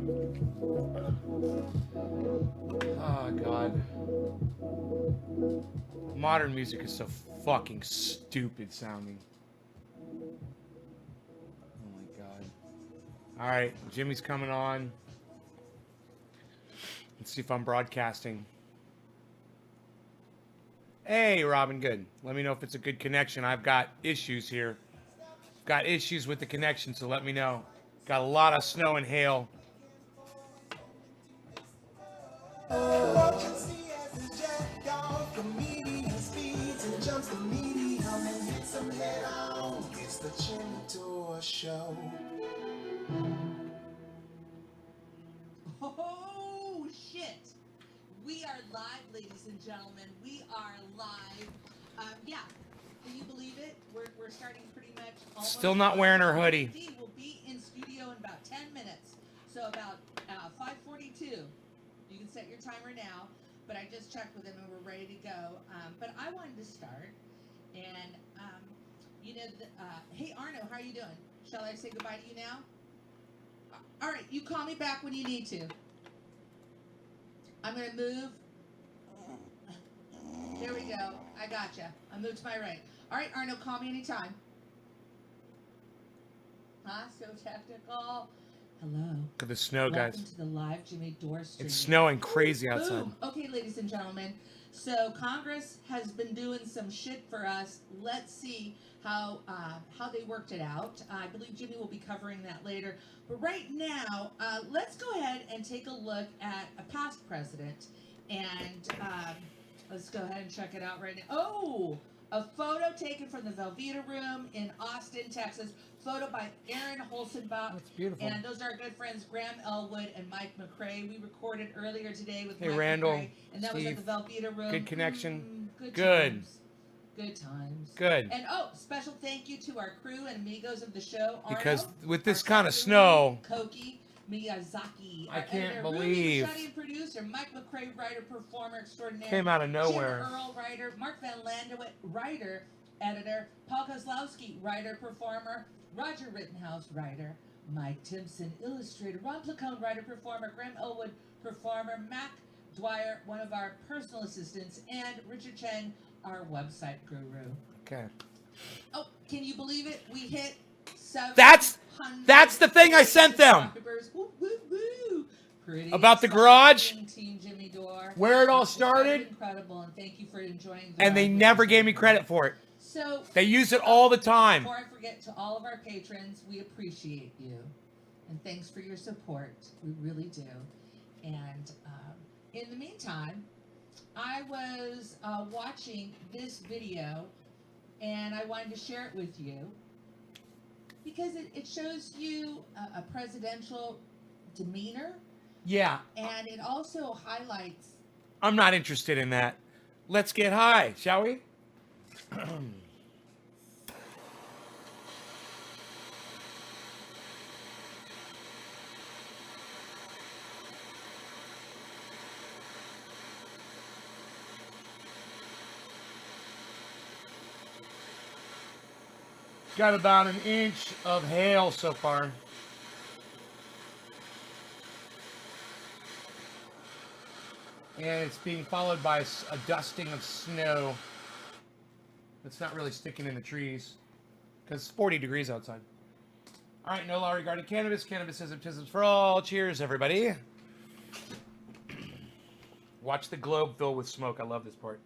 Oh, God. Modern music is so fucking stupid sounding. Oh, my God. All right, Jimmy's coming on. Let's see if I'm broadcasting. Hey, Robin, good. Let me know if it's a good connection. I've got issues here. Got issues with the connection, so let me know. Got a lot of snow and hail. It's the Jimmy Dore Show. Oh, shit. We are live, ladies and gentlemen. We are live. Yeah. Can you believe it? We're starting pretty much almost. Still not wearing her hoodie. We'll be in studio in about 10 minutes. So about 5:42. You can set your timer now. But I just checked with him and we're ready to go. But I wanted to start. And, hey, Arno, how are you doing? Shall I say goodbye to you now? All right, you call me back when you need to. I'm going to move. There we go. I gotcha. I moved to my right. All right, Arno, call me anytime. Huh? So technical. Hello. Look at the snow, guys. Welcome to the live Jimmy Dore stream. It's snowing crazy outside. Boom. Okay, ladies and gentlemen. So Congress has been doing some shit for us. Let's see how they worked it out. I believe Jimmy will be covering that later. But right now, let's go ahead and take a look at a past president. And let's go ahead and check it out right now. Oh, a photo taken from the Velveeta Room in Austin, Texas. Photo by Aaron Holzenbach. That's beautiful. And those are our good friends Graham Elwood and Mike McCrae. We recorded earlier today with Mike Randall, McCrae, and that Steve. was at the Velveeta Room. Good connection. Good Good. times. Good times. Good. And special thank you to our crew and amigos of the show. Because Arno, with this our kind of Sakura, snow, Koki, Miyazaki. I our can't editor, believe- Ruby, and producer, Mike McCrae, writer, performer extraordinaire. came out of nowhere. Jim Earl, writer, Mark Van Landewit, writer, editor, Paul Kozlowski, writer, performer, Roger Rittenhouse, writer, Mike Timpson, illustrator, Ron Placone, writer, performer, Graham Elwood, performer, Mac Dwyer, one of our personal assistants, and Richard Cheng, our website guru. Okay. Oh, can you believe it? We hit 700. That's the thing I sent them. Woo, woo, woo. Pretty About the garage? exciting, Team Jimmy Dore. Where it all It's quite started. incredible, and thank you for enjoying the And they ride with never us. gave me credit for it. So They use it all the time. before I forget, to all of our patrons, we appreciate you, and thanks for your support. We really do. And in the meantime, I was watching this video, and I wanted to share it with you because it shows you a presidential demeanor, Yeah. and it also highlights. I'm not interested in that. Let's get high, shall we? Got about an inch of hail so far. And it's being followed by a dusting of snow. It's not really sticking in the trees because it's 40 degrees outside. All right, no law regarding cannabis. Cannabism for all. Cheers, everybody. Watch the globe fill with smoke. I love this part.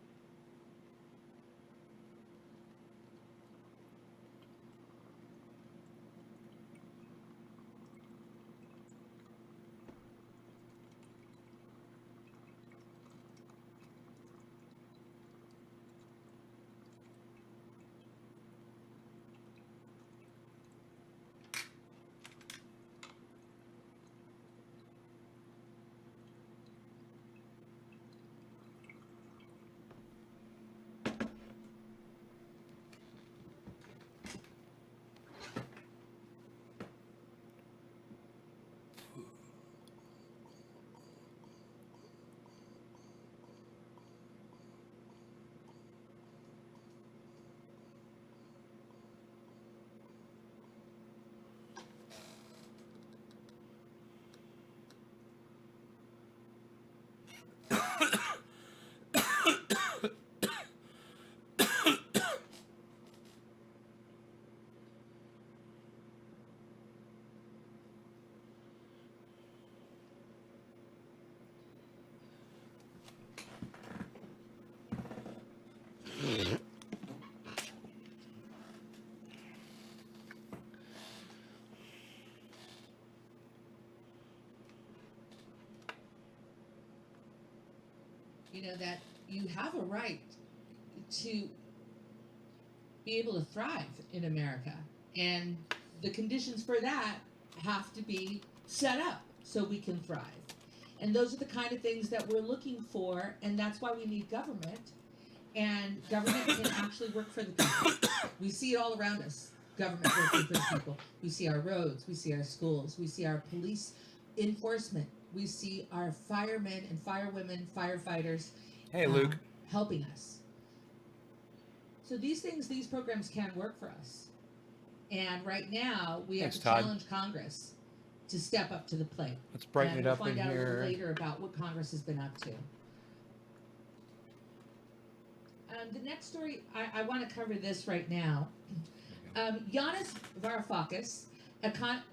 that you have a right to be able to thrive in America. And the conditions for that have to be set up so we can thrive. And those are the kind of things that we're looking for, and that's why we need government. And government can actually work for the people. We see it all around us. Government working for the people. We see our roads, we see our schools, we see our police enforcement, we see our firemen and firewomen, firefighters. Hey, Luke. Helping us. So these programs can work for us. And right now, we have Thanks, to Todd. challenge Congress to step up to the plate. Let's brighten and it up we'll in find out a here. little later about what Congress has been up to. The next story, I want to cover this right now. Yanis Varoufakis,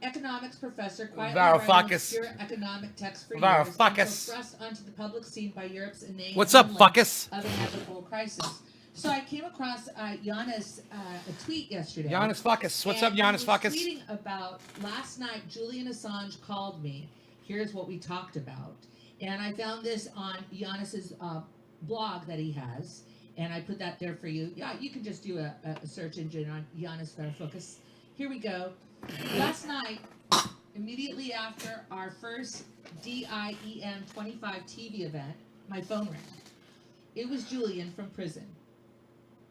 economics professor, quietly writing obscure economic text for years, until thrust onto the public scene by Europe's inane What's up, fuckus? of inevitable crisis. So I came across Yanis a tweet yesterday. Yanis Fuckus. What's up, and Yanis he was Fuckus? tweeting about last night. Julian Assange called me. Here's what we talked about, and I found this on Yanis's blog that he has, and I put that there for you. Yeah, you can just do a search engine on Yanis Varoufakis. Here we go. Last night, immediately after our first DIEM 25 TV event, my phone rang. It was Julian from prison.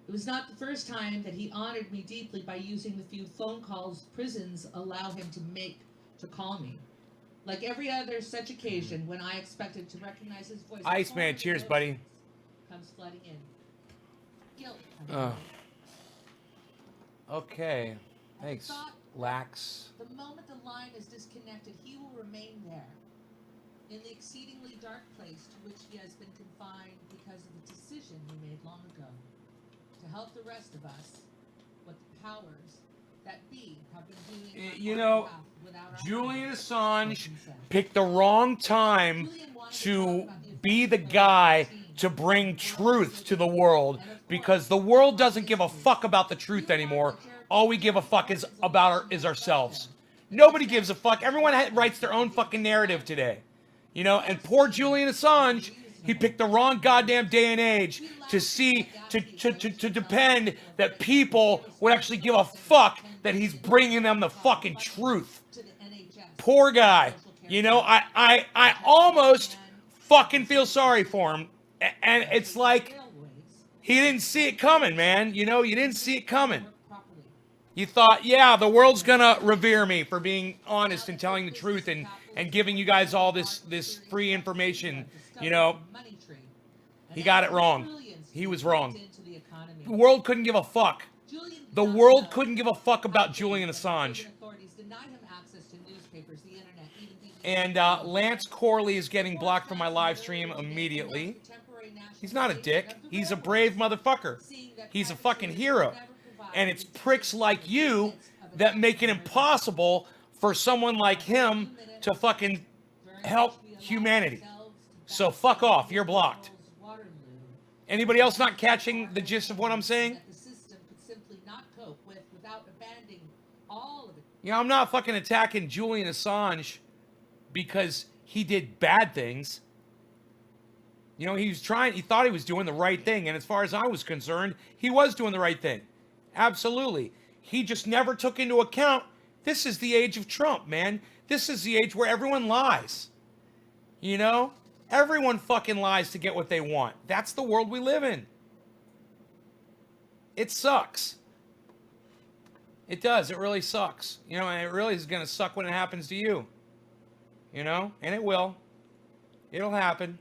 It was not the first time that he honored me deeply by using the few phone calls prisons allow him to make to call me. Like every other such occasion, when I expected to recognize his voice, Iceman, cheers, buddy. Comes flooding in. Guilt. Okay. Thanks, Lax. The moment the line is disconnected, he will remain there, in the exceedingly dark place to which he has been confined because of the decision he made long ago, to help the rest of us, what the powers that be have been doing. You know, Julian Assange picked the wrong time to be the guy to bring truth to the world, because the world doesn't give a fuck about the truth anymore. All we give a fuck is ourselves. Nobody gives a fuck. Everyone writes their own fucking narrative today. You know, and poor Julian Assange, he picked the wrong goddamn day and age to depend that people would actually give a fuck that he's bringing them the fucking truth. Poor guy. You know, I almost fucking feel sorry for him. And it's like, he didn't see it coming, man. You know, you didn't see it coming. You thought, yeah, the world's gonna revere me for being honest and telling the truth and giving you guys all this free information. You know, he got it wrong. He was wrong. The world couldn't give a fuck. The world couldn't give a fuck about Julian Assange. And Lance Corley is getting blocked from my live stream immediately. He's not a dick. He's a brave motherfucker. He's a fucking hero. And it's pricks like you that make it impossible for someone like him to fucking help humanity. So fuck off. You're blocked. Anybody else not catching the gist of what I'm saying? You know, I'm not fucking attacking Julian Assange because he did bad things. You know, he thought he was doing the right thing. And as far as I was concerned, he was doing the right thing. Absolutely. He just never took into account, this is the age of Trump, man. This is the age where everyone lies. You know? Everyone fucking lies to get what they want. That's the world we live in. It sucks. It does. It really sucks. You know, and it really is going to suck when it happens to you. You know? And it will. It'll happen.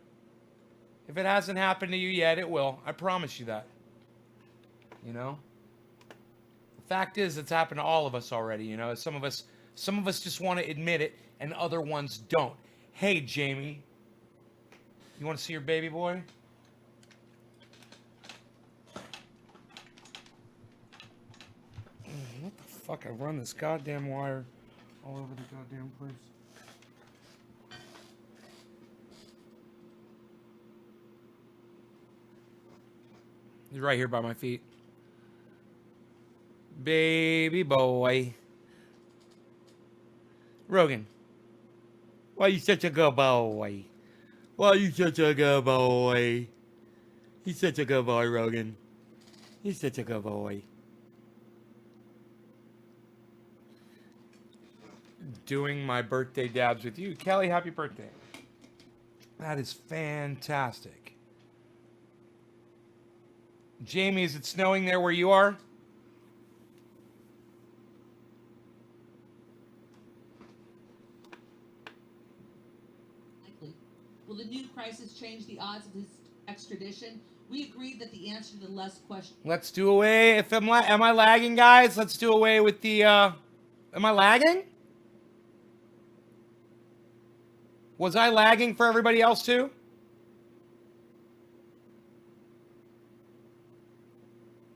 If it hasn't happened to you yet, it will. I promise you that. You know? The fact is, it's happened to all of us already, you know? Some of us just want to admit it, and other ones don't. Hey, Jamie. You want to see your baby boy? What the fuck? I run this goddamn wire all over the goddamn place. He's right here by my feet. Baby boy. Rogan. Why you such a good boy? Why you such a good boy? He's such a good boy, Rogan. He's such a good boy. Doing my birthday dabs with you. Kelly, happy birthday. That is fantastic. Jamie, is it snowing there where you are? Likely. Will the new crisis change the odds of his extradition? We agreed that the answer to the less question. Let's do away. If am I lagging, guys? Let's do away with the. Am I lagging? Was I lagging for everybody else too?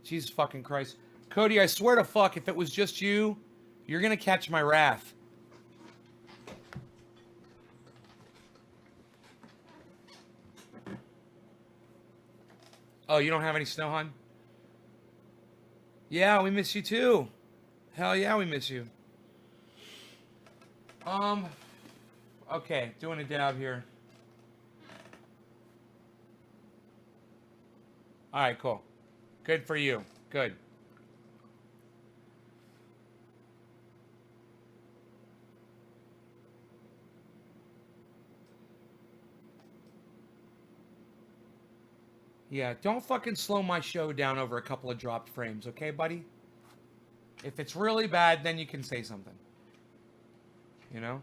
Jesus fucking Christ. Cody, I swear to fuck, if it was just you, you're gonna catch my wrath. Oh, you don't have any snow, hon? Yeah, we miss you too. Hell yeah, we miss you. Okay, doing a dab here. All right, cool. Good for you. Good. Yeah, don't fucking slow my show down over a couple of dropped frames, okay, buddy? If it's really bad, then you can say something. You know?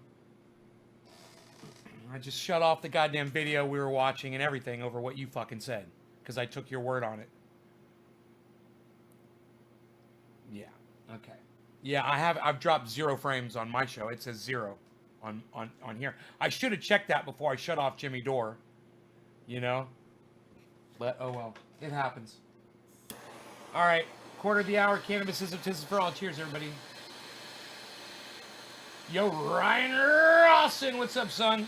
I just shut off the goddamn video we were watching and everything over what you fucking said. Because I took your word on it. Yeah, okay. Yeah, I've dropped 0 frames on my show. It says 0 on here. I should have checked that before I shut off Jimmy Dore. You know? But, oh well. It happens. Alright. Quarter of the hour. Cannabis is for all. Cheers, everybody. Yo, Ryan Rawson. What's up, son?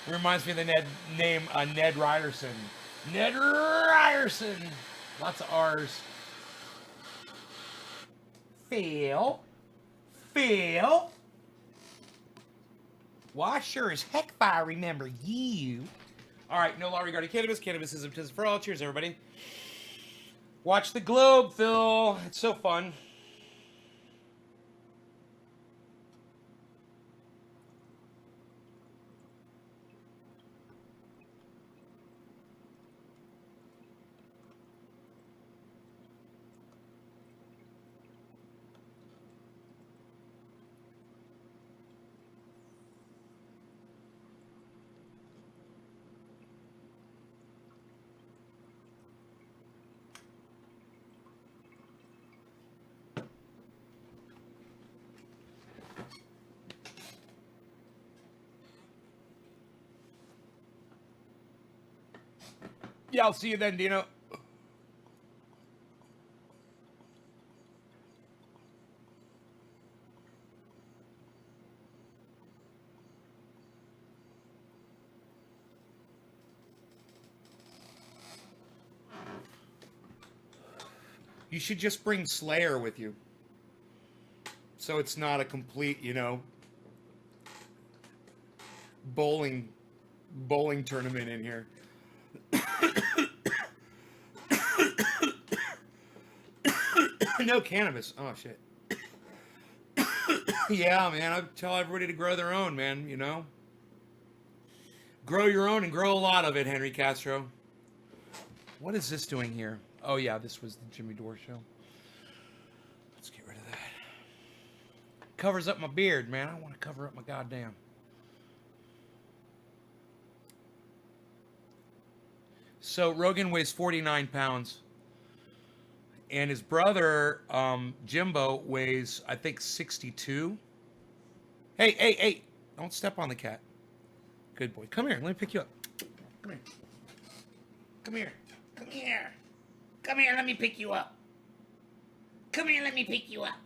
It reminds me of the name Ned Ryerson. Ned Ryerson. Lots of R's. Phil. Well, I sure as heck if I remember you. All right, no law regarding cannabis. Cannabis is for all. Cheers, everybody. Watch the globe, Phil. It's so fun. Yeah, I'll see you then, Dino. You should just bring Slayer with you. So it's not a complete, you know, bowling tournament in here. No cannabis. Oh, shit. Yeah, man. I tell everybody to grow their own, man, you know? Grow your own and grow a lot of it, Henry Castro. What is this doing here? Oh, yeah, this was the Jimmy Dore show. Let's get rid of that. Covers up my beard, man. I want to cover up my goddamn. So Rogan weighs 49 pounds. And his brother, Jimbo, weighs, I think, 62. Hey. Don't step on the cat. Good boy. Come here. Let me pick you up. Come here. Come here. Come here. Come here. Let me pick you up. Come here. Let me pick you up.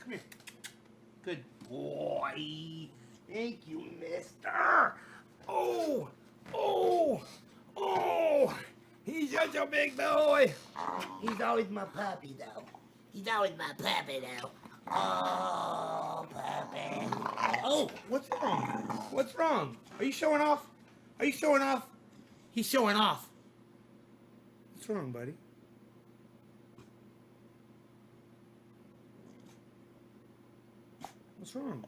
Come here. Good boy. Thank you, mister. Oh, he's such your big boy. He's always my puppy, though. He's always my puppy, though. Oh, puppy. Oh, what's wrong? What's wrong? Are you showing off? Are you showing off? He's showing off. What's wrong, buddy? What's wrong?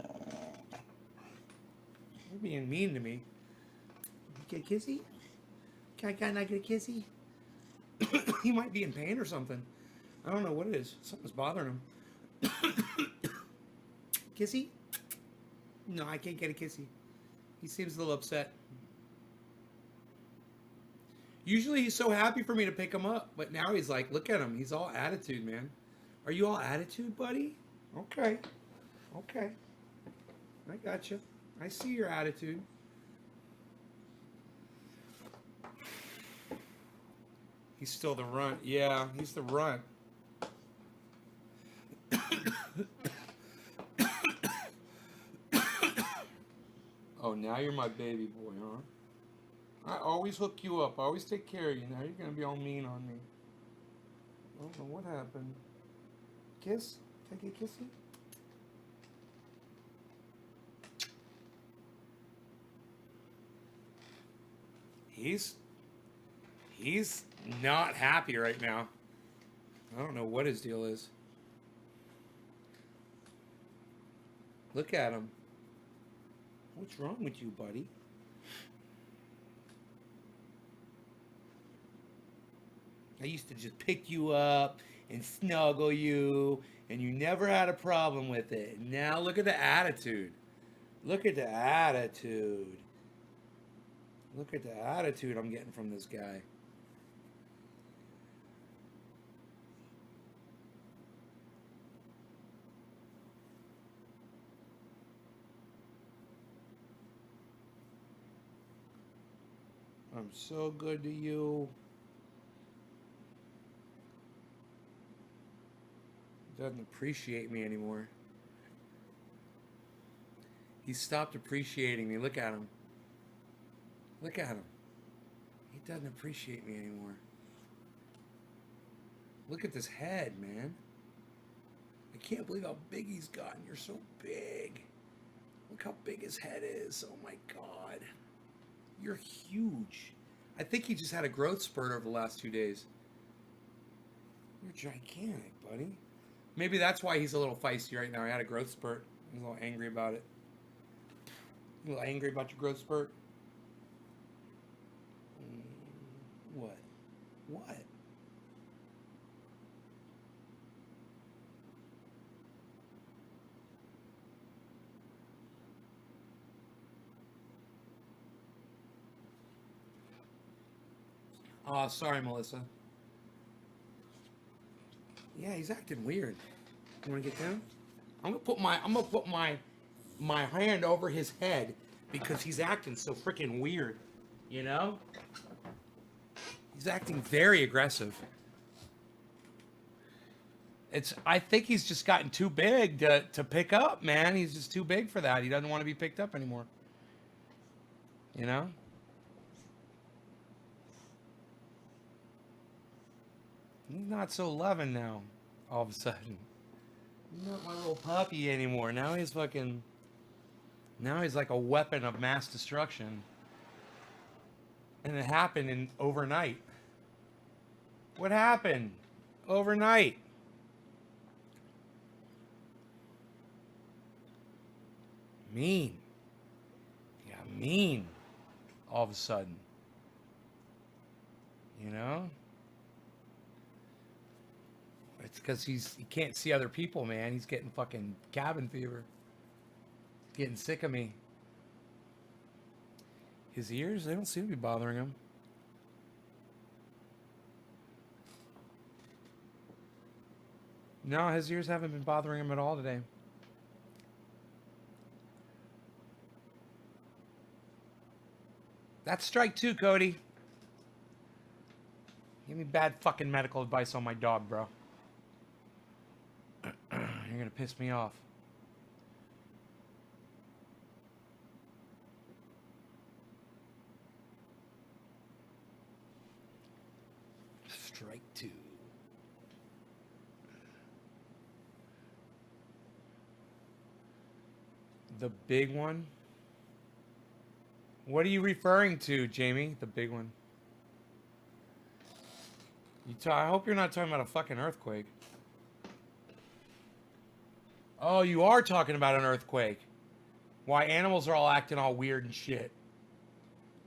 You're being mean to me. Get a kissy? Can I not get a kissy? He might be in pain or something. I don't know what it is. Something's bothering him. Kissy? No, I can't get a kissy. He seems a little upset. Usually he's so happy for me to pick him up, but now he's like, look at him. He's all attitude, man. Are you all attitude, buddy? Okay. Okay. I got you. I see your attitude. He's still the runt. Yeah, he's the runt. Oh, now you're my baby boy, huh? I always hook you up. I always take care of you. Now you're going to be all mean on me. I don't know what happened. Kiss? Can I get a kissy? He's not happy right now. I don't know what his deal is. Look at him. What's wrong with you, buddy? I used to just pick you up and snuggle you, and you never had a problem with it. Now look at the attitude. Look at the attitude. Look at the attitude I'm getting from this guy. I'm so good to you. Doesn't appreciate me anymore. He stopped appreciating me. Look at him. Look at him. He doesn't appreciate me anymore. Look at this head, man. I can't believe how big he's gotten. You're so big. Look how big his head is. Oh my God. You're huge. I think he just had a growth spurt over the last 2 days. You're gigantic, buddy. Maybe that's why he's a little feisty right now. I had a growth spurt. He's a little angry about it. You a little angry about your growth spurt? What? What? Oh, sorry, Melissa. Yeah, he's acting weird. You want to get down? I'm gonna put my hand over his head because he's acting so freaking weird. You know? He's acting very aggressive. I think he's just gotten too big to pick up, man. He's just too big for that. He doesn't want to be picked up anymore. You know? He's not so loving now, all of a sudden. He's not my little puppy anymore. Now he's like a weapon of mass destruction. And it happened overnight. What happened? Overnight. Mean. Yeah, mean. All of a sudden. You know? It's because he can't see other people, man. He's getting fucking cabin fever. Getting sick of me. His ears, they don't seem to be bothering him. No, his ears haven't been bothering him at all today. That's strike two, Cody. Give me bad fucking medical advice on my dog, bro. You're gonna piss me off. Strike two. The big one? What are you referring to, Jamie? The big one. I hope you're not talking about a fucking earthquake. Oh, you are talking about an earthquake. Why animals are all acting all weird and shit.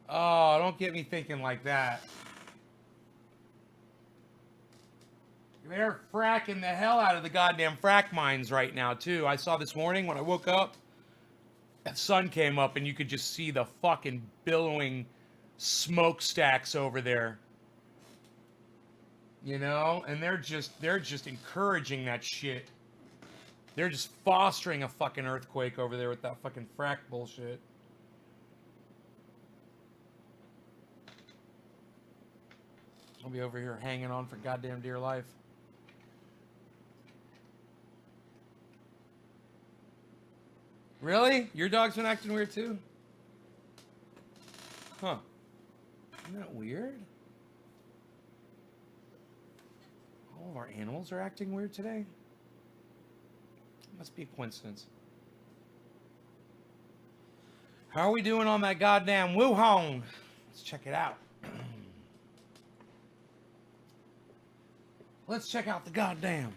Oh, don't get me thinking like that. They're fracking the hell out of the goddamn frack mines right now, too. I saw this morning when I woke up, the sun came up and you could just see the fucking billowing smokestacks over there. You know? And they're just encouraging that shit. They're just fostering a fucking earthquake over there with that fucking frack bullshit. I'll be over here hanging on for goddamn dear life. Really? Your dog's been acting weird too? Huh. Isn't that weird? All of our animals are acting weird today? Must be a coincidence. How are we doing on that goddamn Wuhan? Let's check it out. Let's check out the goddamn.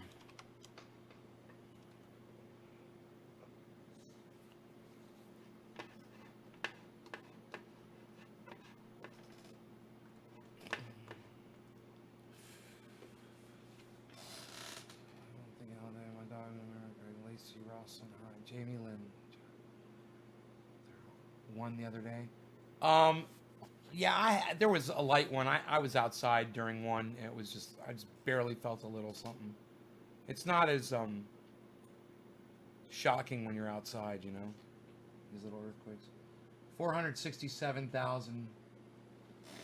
Jamie Lynn won the other day. Yeah, there was a light one. I was outside during one. And it was just, I just barely felt a little something. It's not as shocking when you're outside, you know, these little earthquakes. 467,000,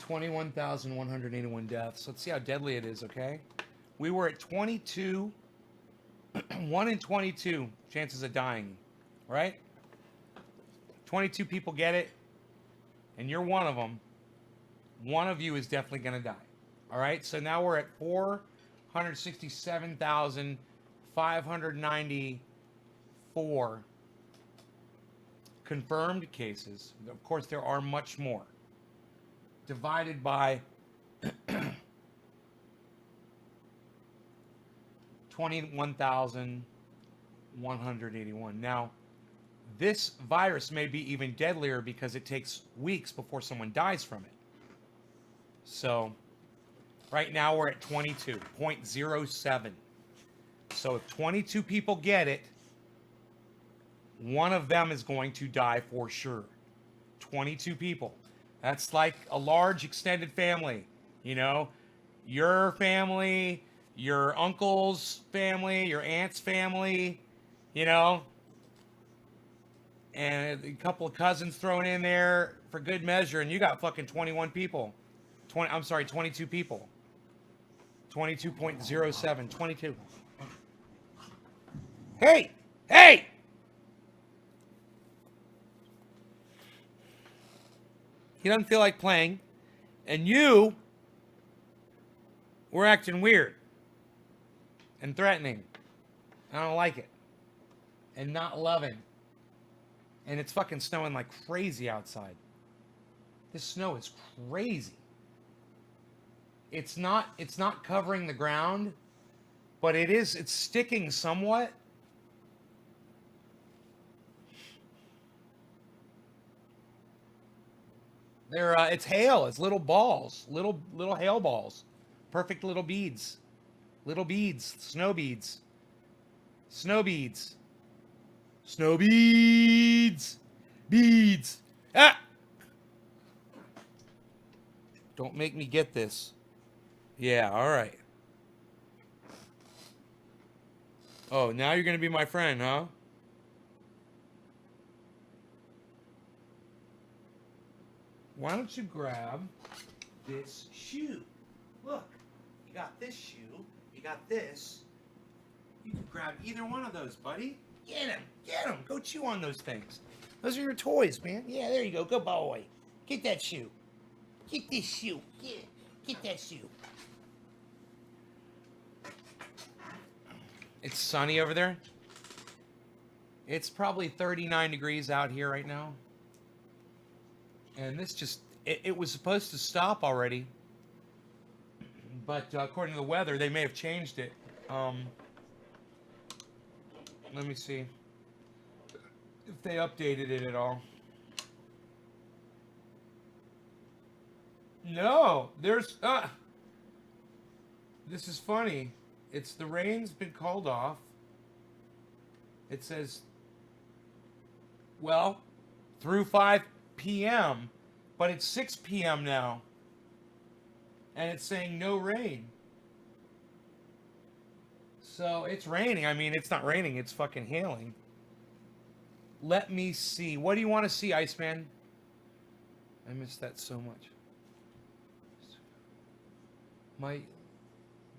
21,181 deaths. Let's see how deadly it is, okay? We were at 22, 1 in 22 chances of dying, right? 22 people get it, and you're one of them. One of you is definitely going to die. All right, so now we're at 467,594 confirmed cases. Of course, there are much more. Divided by 21,181. Now, this virus may be even deadlier because it takes weeks before someone dies from it. So, right now we're at 22.07. So if 22 people get it, one of them is going to die for sure. 22 people. That's like a large extended family. You know, your family, your uncle's family, your aunt's family, you know, and a couple of cousins thrown in there for good measure, and you got fucking 21 people. 22 people. 22.07. 22. Hey! Hey! He doesn't feel like playing, and you were acting weird and threatening. I don't like it. And not loving. And it's fucking snowing like crazy outside. This snow is crazy. It's not covering the ground, but it's sticking somewhat. It's hail. It's little balls, little hail balls, perfect little beads, snow beads, beads. Ah! Don't make me get this. Yeah, all right. Oh, now you're gonna be my friend, huh? Why don't you grab this shoe? Look, you got this shoe, you got this. You can grab either one of those, buddy. Get him. Go chew on those things. Those are your toys, man. Yeah, there you go. Good boy. Get that shoe. Get this shoe. Get that shoe. It's sunny over there. It's probably 39 degrees out here right now. And this just, it was supposed to stop already. But according to the weather, they may have changed it. Let me see if they updated it at all. No, there's, this is funny. It's the rain's been called off. It says, well, through 5 p.m., but it's 6 p.m. now. And it's saying no rain. So it's raining. I mean, it's not raining, it's fucking hailing. Let me see. What do you want to see, Iceman? I miss that so much. My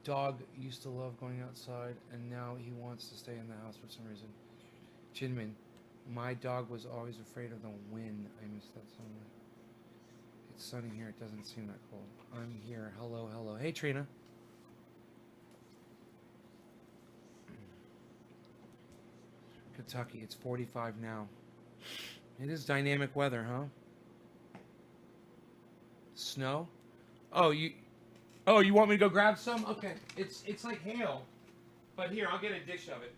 dog used to love going outside, and now he wants to stay in the house for some reason. Jinmin, my dog was always afraid of the wind. I miss that so much. It's sunny here. It doesn't seem that cold. I'm here. Hello, hello. Hey, Trina. Kentucky. It's 45 now. It is dynamic weather, huh? Snow? Oh, you want me to go grab some? Okay. It's like hail. But here, I'll get a dish of it.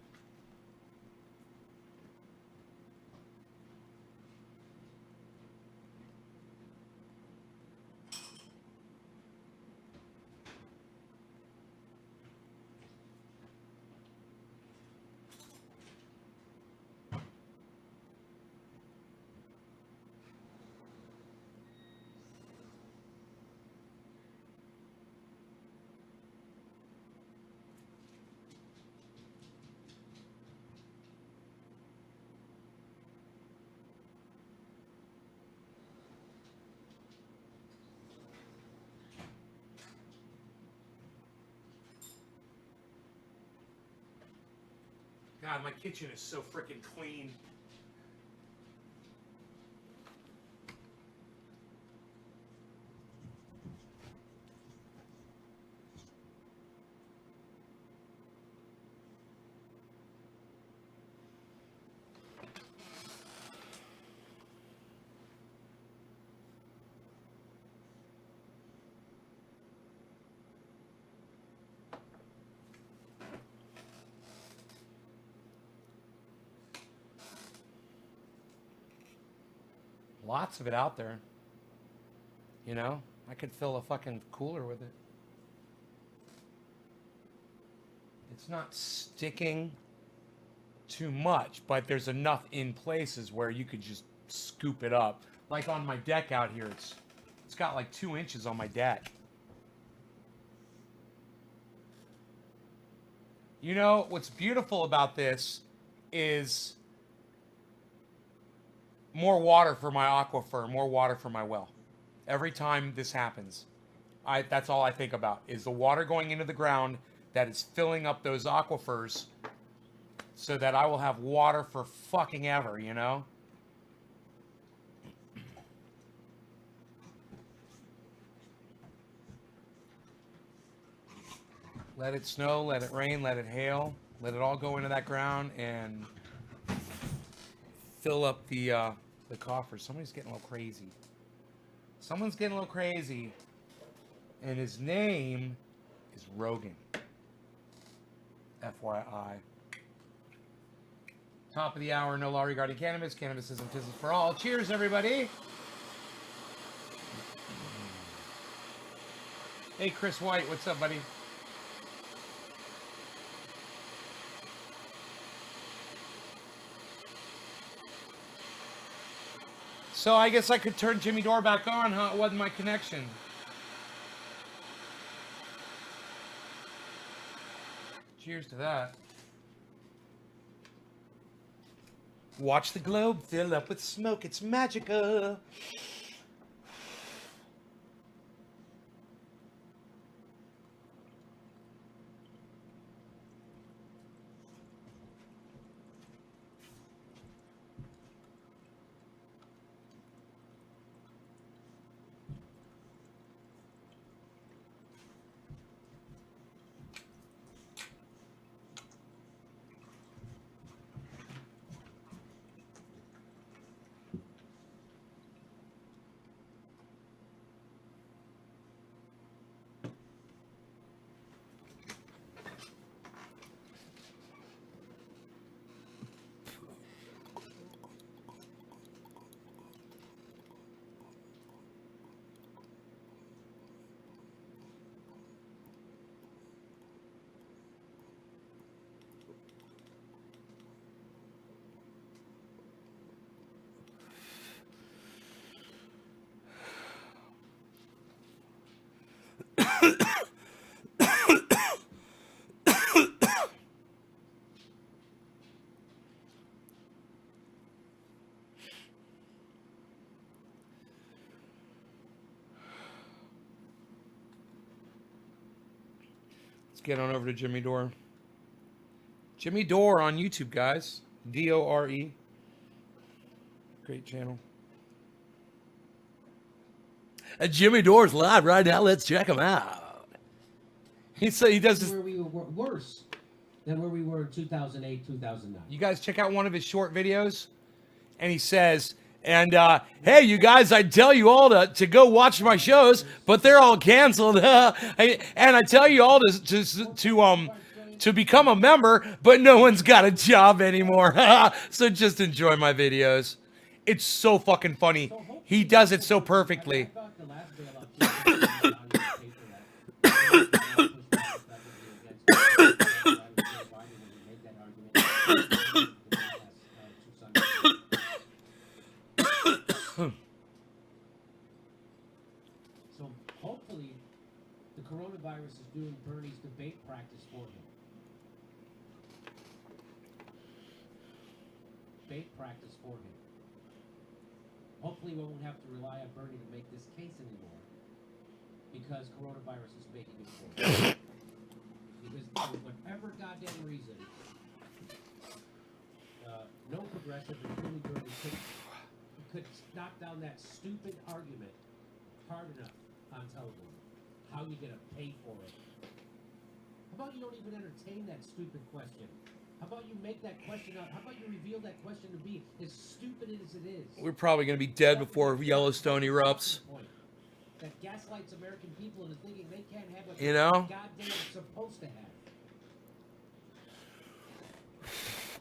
God, my kitchen is so freaking clean. Lots of it out there. You know? I could fill a fucking cooler with it. It's not sticking too much, but there's enough in places where you could just scoop it up. Like on my deck out here, it's got like 2 inches on my deck. You know, what's beautiful about this is more water for my aquifer, more water for my well. Every time this happens, that's all I think about, is the water going into the ground that is filling up those aquifers so that I will have water for fucking ever, you know? Let it snow, let it rain, let it hail, let it all go into that ground and fill up the coffers. Somebody's getting a little crazy. Someone's getting a little crazy, and his name is Rogan. FYI. Top of the hour, no law regarding cannabis. Cannabis isn't business for all. Cheers, everybody. Hey, Chris White, what's up, buddy? So I guess I could turn Jimmy Dore back on, huh? It wasn't my connection. Cheers to that. Watch the globe fill up with smoke. It's magical. Let's get on over to Jimmy Dore. Jimmy Dore on YouTube, guys. Dore. Great channel. Jimmy Dore's live right now. Let's check him out. He does this. Where we were worse than where we were in 2008, 2009. You guys check out one of his short videos, and he says, and hey, you guys, I tell you all to go watch my shows, but they're all canceled. And I tell you all to become a member, but no one's got a job anymore. So just enjoy my videos. It's so fucking funny. He does it so perfectly. So hopefully the coronavirus is doing Bernie's debate practice for him. Debate practice for him. Hopefully we won't have to rely on Bernie to make this case anymore, because coronavirus is making it for him. Because for whatever goddamn reason, no progressive, including Bernie, could knock down that stupid argument hard enough on television. How are you gonna pay for it? How about you don't even entertain that stupid question? How about you make that question out? How about you reveal that question to be as stupid as it is? We're probably going to be dead before Yellowstone erupts. That gaslights American people into thinking they can't have what You know? goddamn supposed to have.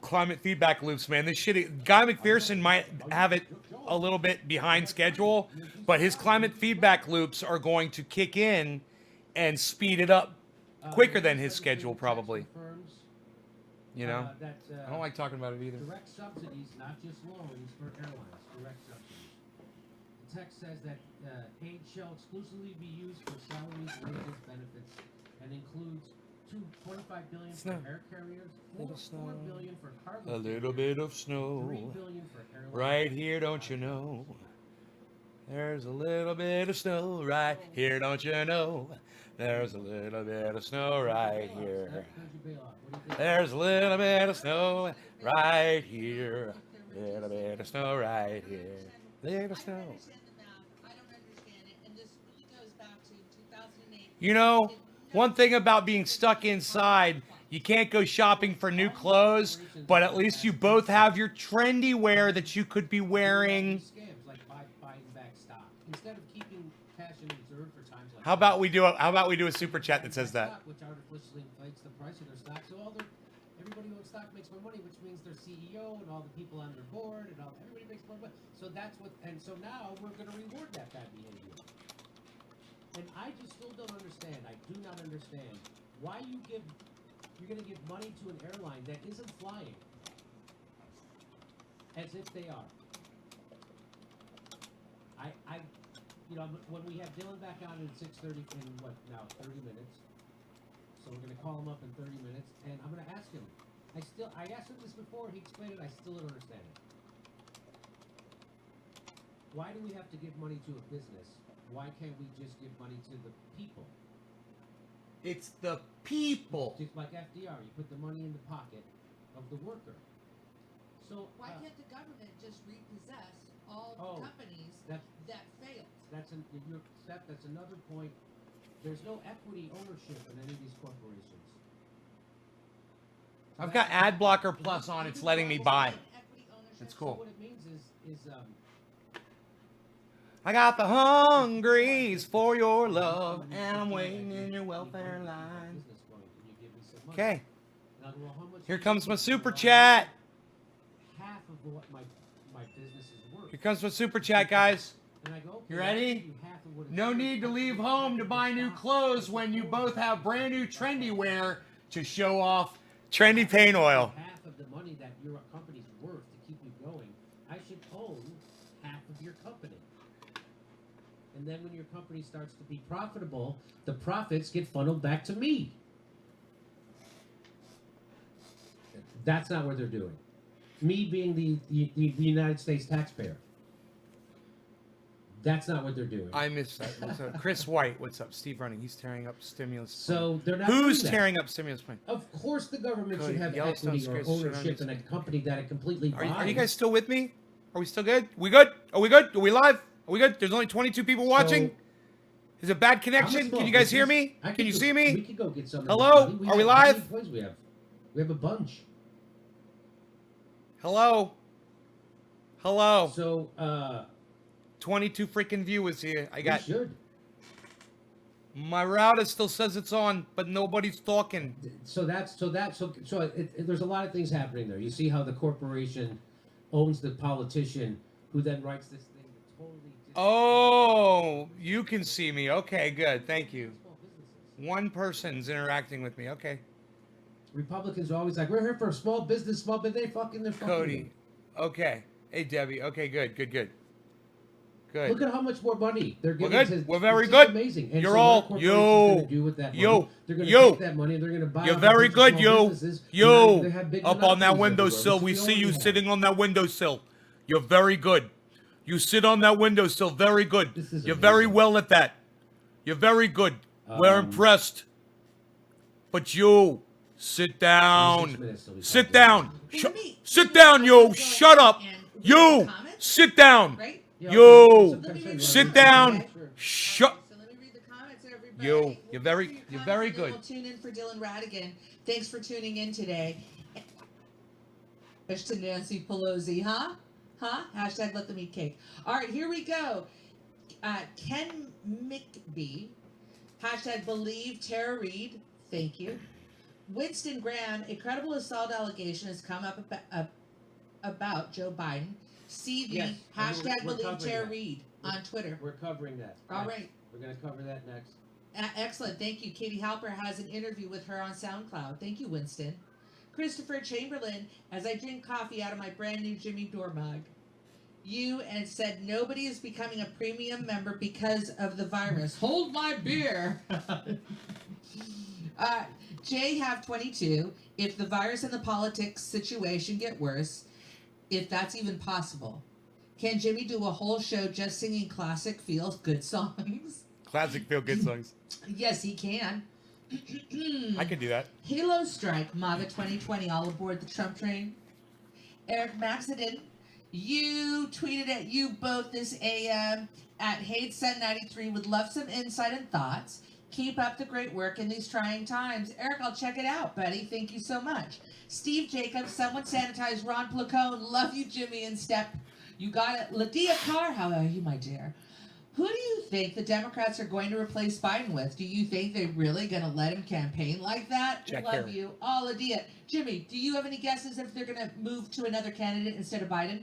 Climate feedback loops, man. This shit. Guy McPherson might have it a little bit behind schedule, but his climate feedback loops are going to kick in and speed it up quicker than his schedule, probably. You know? I don't like talking about it either. Direct subsidies, not just loans for airlines. Direct subsidies. The text says that aid shall exclusively be used for salaries, wages, benefits, and includes $25 billion for air carriers, $4 billion for cargo. A little bit of snow. $3 billion for airlines. Right here, don't you know? There's a little bit of snow right here, don't you know? There's a little bit of snow right here. There's a little bit of snow right here. Little bit of snow right here. Little snow. I understand the math. I don't understand it, and this really goes back to 2008. You know, one thing about being stuck inside, you can't go shopping for new clothes, but at least you both have your trendy wear that you could be wearing. Scams like buying back stock instead of keeping cash in reserve for times like How about we do a super chat that says that? Which artificially inflates the price of their stock. So everybody who owns stock makes more money, which means their CEO and all the people on their board and everybody makes more money. So that's what, and so now we're going to reward that bad behavior. And I just still don't understand. I do not understand why you're going to give money to an airline that isn't flying as if they are. When we have Dylan back on at 6:30 in 30 minutes. So we're going to call him up in 30 minutes, and I'm going to ask him. I asked him this before, he explained it, I still don't understand it. Why do we have to give money to a business? Why can't we just give money to the people? It's the people. Just like FDR, you put the money in the pocket of the worker. So Why can't the government just repossess all the companies that failed? That's another point. There's no equity ownership in any of these corporations. So I've got Ad Blocker Plus on. It's letting me buy. It's cool. So what it means is I got the hungries for your love, and I'm waiting in your welfare line. Okay. Here comes my super chat. Half of what my business is worth. Here comes my super chat, guys. And I go, okay, You ready? No need to leave home to buy new clothes when you both have brand new trendy wear to show off trendy paint oil. Half of the money that your company's worth to keep you going, I should own half of your company. And then when your company starts to be profitable, the profits get funneled back to me. That's not what they're doing. Me being the United States taxpayer. That's not what they're doing. I missed that. What's up? Chris White, what's up? Steve Running, he's tearing up stimulus. So they're not. Who's doing that. tearing up stimulus plan? Of course, the government Cody, should have Yellowstone equity or Scripts, ownership in a company that it completely buys. Are you guys still with me? Are we still good? We good? Are we good? Are we live? Are we good? There's only 22 people watching. Is it bad connection? Can you guys hear me? Can you see me? We could go get some. Hello? Are we live? How many employees we have? We have a bunch. Hello? Hello? So, 22 freaking viewers here. I we got should. my router still says it's on, but nobody's talking. So there's a lot of things happening there. You see how the corporation owns the politician, who then writes this thing that totally. Oh, you can see me. Okay, good. Thank you. Small businesses. One person's interacting with me. Okay. Republicans are always like, we're here for small business. They're fucking. Cody. Okay. Hey, Debbie. Okay, good. Good. Look at how much more money they're We're giving. good. To, We're very it's just good. Amazing. And You're so all what yo corporations gonna do with that yo money? They're going to yo. take that money and they're going to buy. You're up a very bunch of good, small yo. businesses. Yo. They have big Up on that monopolies windowsill. everywhere, We which see you already have. sitting on that windowsill. You're very good. You sit on that windowsill. Very good. This is You're very amazing. well at that. You're very good. We're impressed. But you sit down. 6 minutes till we Sit talk down. Let me- Sit down, yo. Go Shut ahead up. and read You. the comments, Sit down. right? Yeah, Yo. okay. Sit down. Okay. Shut. So let me read the comments, everybody. Yo, We'll you're go very- through your you're comments very and then good. We'll tune in for Dylan Radigan. Thanks for tuning in today. There's to Nancy Pelosi, huh? Hashtag let them eat cake. All right, here we go. Ken McBee. Hashtag believe Tara Reid. Thank you. Winston Graham. A credible assault allegation has come up about Joe Biden. CV. Yes, Hashtag we're believe covering Tara that. Reid on Twitter. We're covering that. All Next. right. We're going to cover that next. Excellent. Thank you. Katie Halper has an interview with her on SoundCloud. Thank you, Winston. Christopher Chamberlain, as I drink coffee out of my brand new Jimmy Dore mug. You and said nobody is becoming a premium member because of the virus. Hold my beer. Jay have 22. If the virus and the politics situation get worse, if that's even possible, can Jimmy do a whole show just singing classic feels good songs? Classic feel good songs. Yes, he can. I can do that. Halo Strike, MAGA 2020, all aboard the Trump train. Eric Maxiden, you tweeted at you both this AM at HateSet93. Would love some insight and thoughts. Keep up the great work in these trying times. Eric, I'll check it out, buddy. Thank you so much. Steve Jacobs, someone sanitize Ron Placone. Love you, Jimmy and Step. You got it. Lydia Carr, how are you, my dear? Who do you think the Democrats are going to replace Biden with? Do you think they're really going to let him campaign like that? Jack Love Harry. you. Oh, Lydia. Jimmy, do you have any guesses if they're going to move to another candidate instead of Biden?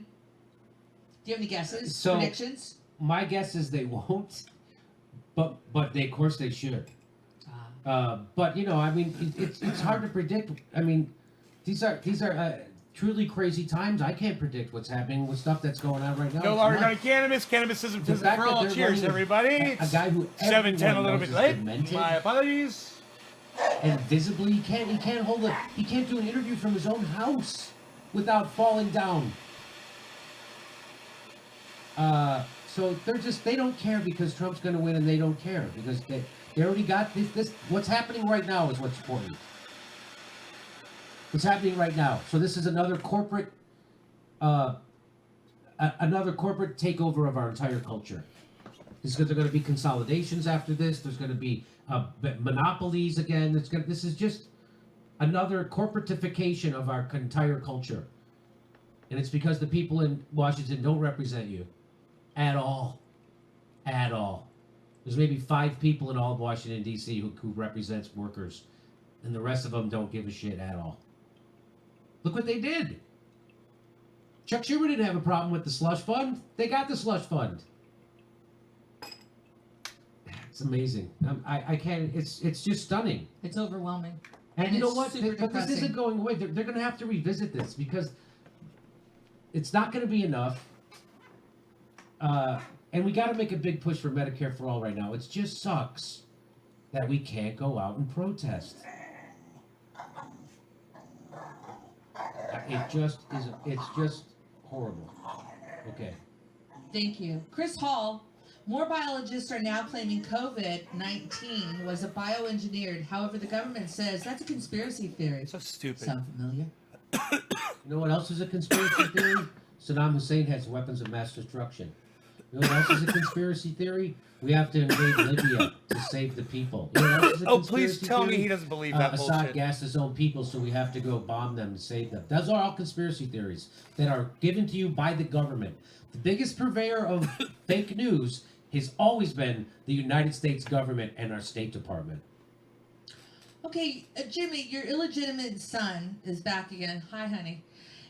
Do you have any guesses? So- Predictions? My guess is they won't, but they, of course they should. But you know, I mean, it's hard to predict. I mean, these are truly crazy times. I can't predict what's happening with stuff that's going on right now. No It's longer not- going to cannabis. Cannabism The isn't fact for that all. they're Cheers, running everybody. a guy who 7:10, a little everyone bit knows late. is demented. My apologies. And visibly, he can't do an interview from his own house without falling down. So they don't care because Trump's going to win, and they don't care because they already got this. What's happening right now is what's important. What's happening right now. So this is another corporate takeover of our entire culture. There's going to be consolidations after this. There's going to be monopolies again. This is just another corporatification of our entire culture. And it's because the people in Washington don't represent you at all. At all. There's maybe 5 people in all of Washington, D.C. who represents workers. And the rest of them don't give a shit at all. Look what they did. Chuck Schumer didn't have a problem with the slush fund. They got the slush fund. It's amazing. I can't. It's just stunning. It's overwhelming. And you know it's what? super But this depressing. isn't going away. They're going to have to revisit this because it's not going to be enough. And we got to make a big push for Medicare for all right now. It just sucks that we can't go out and protest. It just is. It's just horrible. Okay. Thank you. Chris Hall. More biologists are now claiming COVID-19 was bioengineered. However, the government says that's a conspiracy theory. So stupid. Sound familiar? You know what else is a conspiracy theory? Saddam Hussein has weapons of mass destruction. You know what else is a conspiracy theory? We have to invade Libya to save the people. You know what else is a Oh, please conspiracy tell me theory? he doesn't believe that Assad bullshit. gassed his own people, so we have to go bomb them to save them. Those are all conspiracy theories that are given to you by the government. The biggest purveyor of fake news has always been the United States government and our State Department. Okay, Jimmy, your illegitimate son is back again. Hi, honey.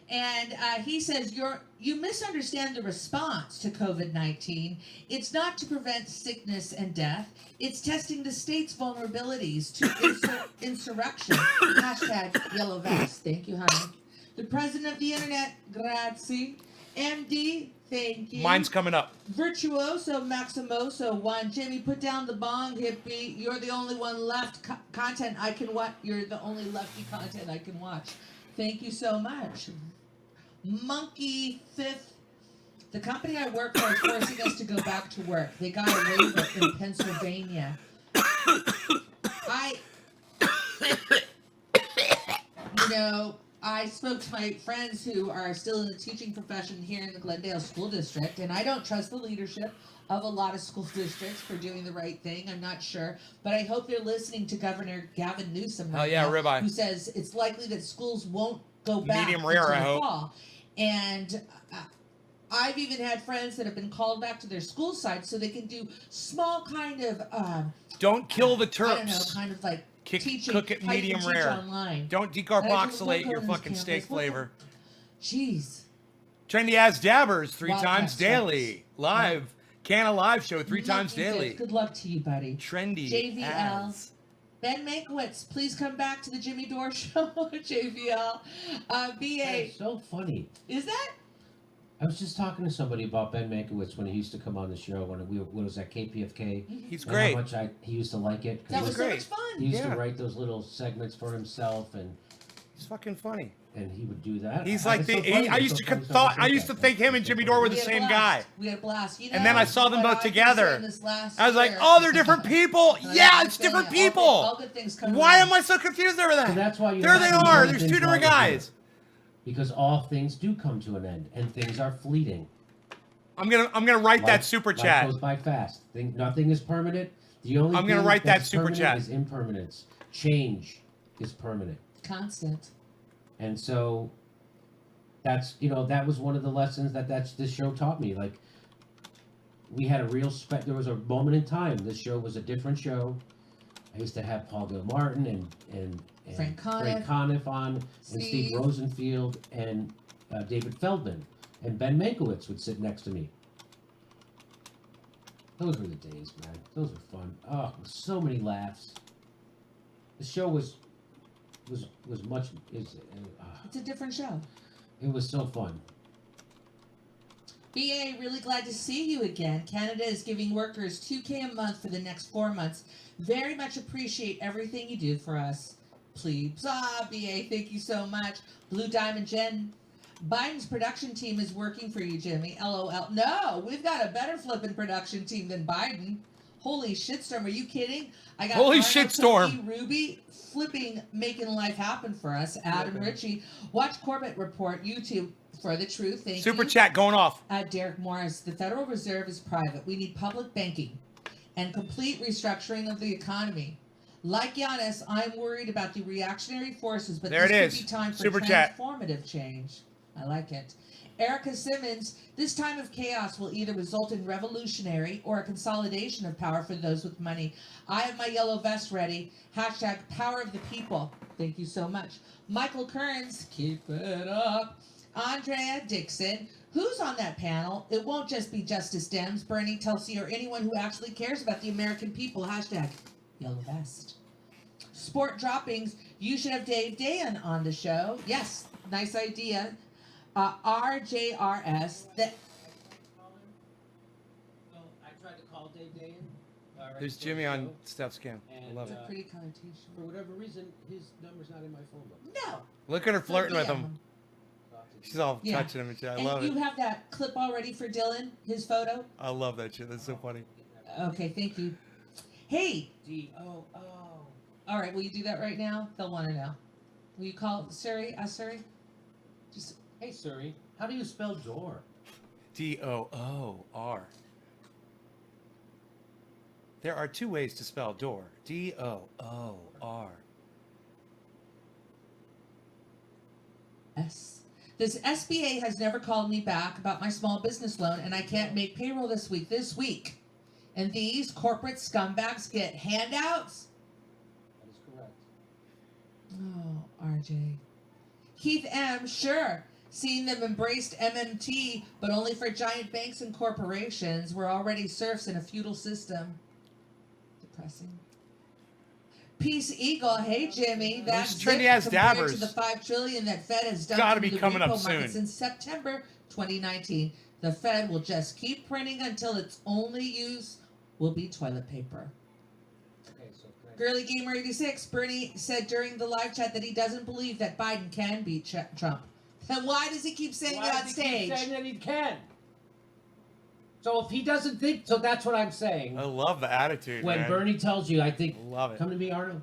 And he says you misunderstand the response to COVID-19. It's not to prevent sickness and death. It's testing the state's vulnerabilities to insurrection. Hashtag yellow vest. Thank you, honey. The president of the internet, grazie. MD, thank you. Mine's coming up. Virtuoso Maximoso one. Jimmy, put down the bong, hippie. You're the only one left. Content I can watch. You're the only lefty content I can watch. Thank you so much. Monkey Fifth. The company I work for is forcing us to go back to work. They got a waiver in Pennsylvania. I spoke to my friends who are still in the teaching profession here in the Glendale School District, and I don't trust the leadership of a lot of school districts for doing the right thing. I'm not sure, but I hope they're listening to Governor Gavin Newsom right now, ribeye. who says it's likely that schools won't go back Medium rare, until I the hope. fall. And I've even had friends that have been called back to their school sites so they can do small kind of Don't kill the I don't know, Terps. kind of like teaching Cook it how you medium can teach rare. online. Don't And I decarboxylate go your to this fucking campus. steak What the- flavor. Jeez. Trendy Ass Dabbers 3 Wildcat times daily. stripes. Live. Canna Live Show 3 times Monkey daily. Fist, good luck to you, buddy. Trendy JVL. Ass. Ben Mankiewicz, please come back to the Jimmy Dore Show. JVL. BA. That's so funny. Is that? I was just talking to somebody about Ben Mankiewicz when he used to come on the show when it was at KPFK. He's and great. How much he used to like it. 'Cause That he was great. so much He fun. used Yeah. to write those little segments for himself, and He's fucking funny. he would do that. He's I- like it's the. so funny. I It's used so to funny thought. somebody I says used to that. think him and It's so Jimmy funny. Dore were We the had a same blast. guy. We had a blast. You know, And then I saw them what both I've been together. saying this last I was like, year- oh, they're different people. And Yeah, I've it's been different saying people. all good things come Why around. am I so confused over So that? that's why you There have they to are. do There's things two different right here. guys. Because all things do come to an end, and things are fleeting. I'm gonna write that super Life chat. goes by fast. Nothing is permanent. The only I'm gonna thing write that that's super permanent chat. is impermanence. Change is permanent. Constant. And so that's that was one of the lessons this show taught me. Like, we had a real there was a moment in time. This show was a different show. I used to have Paul Gilmartin and Frank Conniff on, and Steve Steve. Rosenfield and David Feldman, and Ben Mankiewicz would sit next to me. Those were the days, man. Those were fun. Oh, so many laughs. The show was much. It's a different show. It was so fun. BA, really glad to see you again. Canada is giving workers $2,000 a month for the next 4 months. Very much appreciate everything you do for us. Plebes. BA, thank you so much. Blue Diamond Jen. Biden's production team is working for you, Jimmy. LOL. No, we've got a better flipping production team than Biden. Holy shitstorm. Are you kidding? I got Holy Arno, shitstorm. Cookie, Ruby flipping, making life happen for us. Adam Ritchie. Watch Corbett Report, YouTube for the truth. Thank you. Super chat going off. Derek Morris, the Federal Reserve is private. We need public banking and complete restructuring of the economy. Like Giannis, I'm worried about the reactionary forces, but There this it could is. be time for Super chat. transformative change. I like it. Erica Simmons, this time of chaos will either result in revolutionary or a consolidation of power for those with money. I have my yellow vest ready. Hashtag power of the people. Thank you so much. Michael Kearns, keep it up. Andrea Dixon, who's on that panel? It won't just be Justice Dems, Bernie, Tulsi, or anyone who actually cares about the American people. Hashtag yellow vest. Sport droppings, you should have Dave Dayan on the show. Yes, nice idea. RJRS, that day in. There's Jimmy on Steph's cam. I And, love it. It's a pretty connotation. For whatever reason, his number's not in my phone book. No. Look at her flirting with Yeah. him. She's all Yeah. touching him and shit. I And love you it. have that clip already for Dylan, his photo? I love that shit. That's so funny. Okay, thank you. Hey, D-O-O. all right, will you do that right now? They'll want to know. Will you call Siri? Ask Siri? Just Hey, Siri, how do you spell door? D-O-O-R. There are 2 ways to spell door. D-O-O-R. S. This SBA has never called me back about my small business loan, and I can't make payroll this week. And these corporate scumbags get handouts? That is correct. Oh, RJ. Keith M., sure. Seeing them embraced MMT, but only for giant banks and corporations. We're already serfs in a feudal system. Depressing. Peace Eagle, hey Jimmy. That's trendy ass compared dabbers. to the $5 trillion that Fed has dumped Gotta into be the coming up repo market soon. since September 2019. The Fed will just keep printing until its only use will be toilet paper. Okay, so correct. Girly Gamer 86, Bernie said during the live chat that he doesn't believe that Biden can beat Trump. Then why does he keep saying it on does he keep stage? saying that he can? So if he doesn't think, so that's what I'm saying. I love the attitude, When man. Bernie tells you, I think, Love it. come to me, Arnold.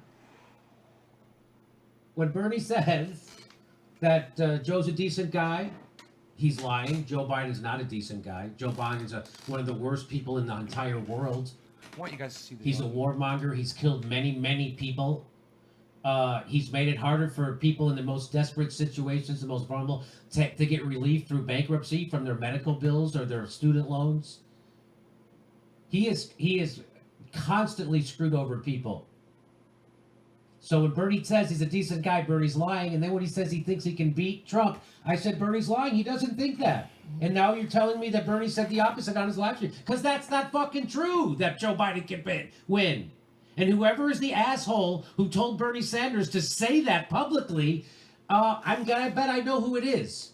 When Bernie says that Joe's a decent guy, he's lying. Joe Biden's not a decent guy. Joe Biden's one of the worst people in the entire world. I want you guys to see this. He's a warmonger. He's killed many, many people. He's made it harder for people in the most desperate situations, the most vulnerable, to get relief through bankruptcy from their medical bills or their student loans. He is constantly screwed over people. So when Bernie says he's a decent guy, Bernie's lying. And then when he says he thinks he can beat Trump, I said Bernie's lying. He doesn't think that. And now you're telling me that Bernie said the opposite on his live stream. Because that's not fucking true that Joe Biden can win. And whoever is the asshole who told Bernie Sanders to say that publicly, I bet I know who it is.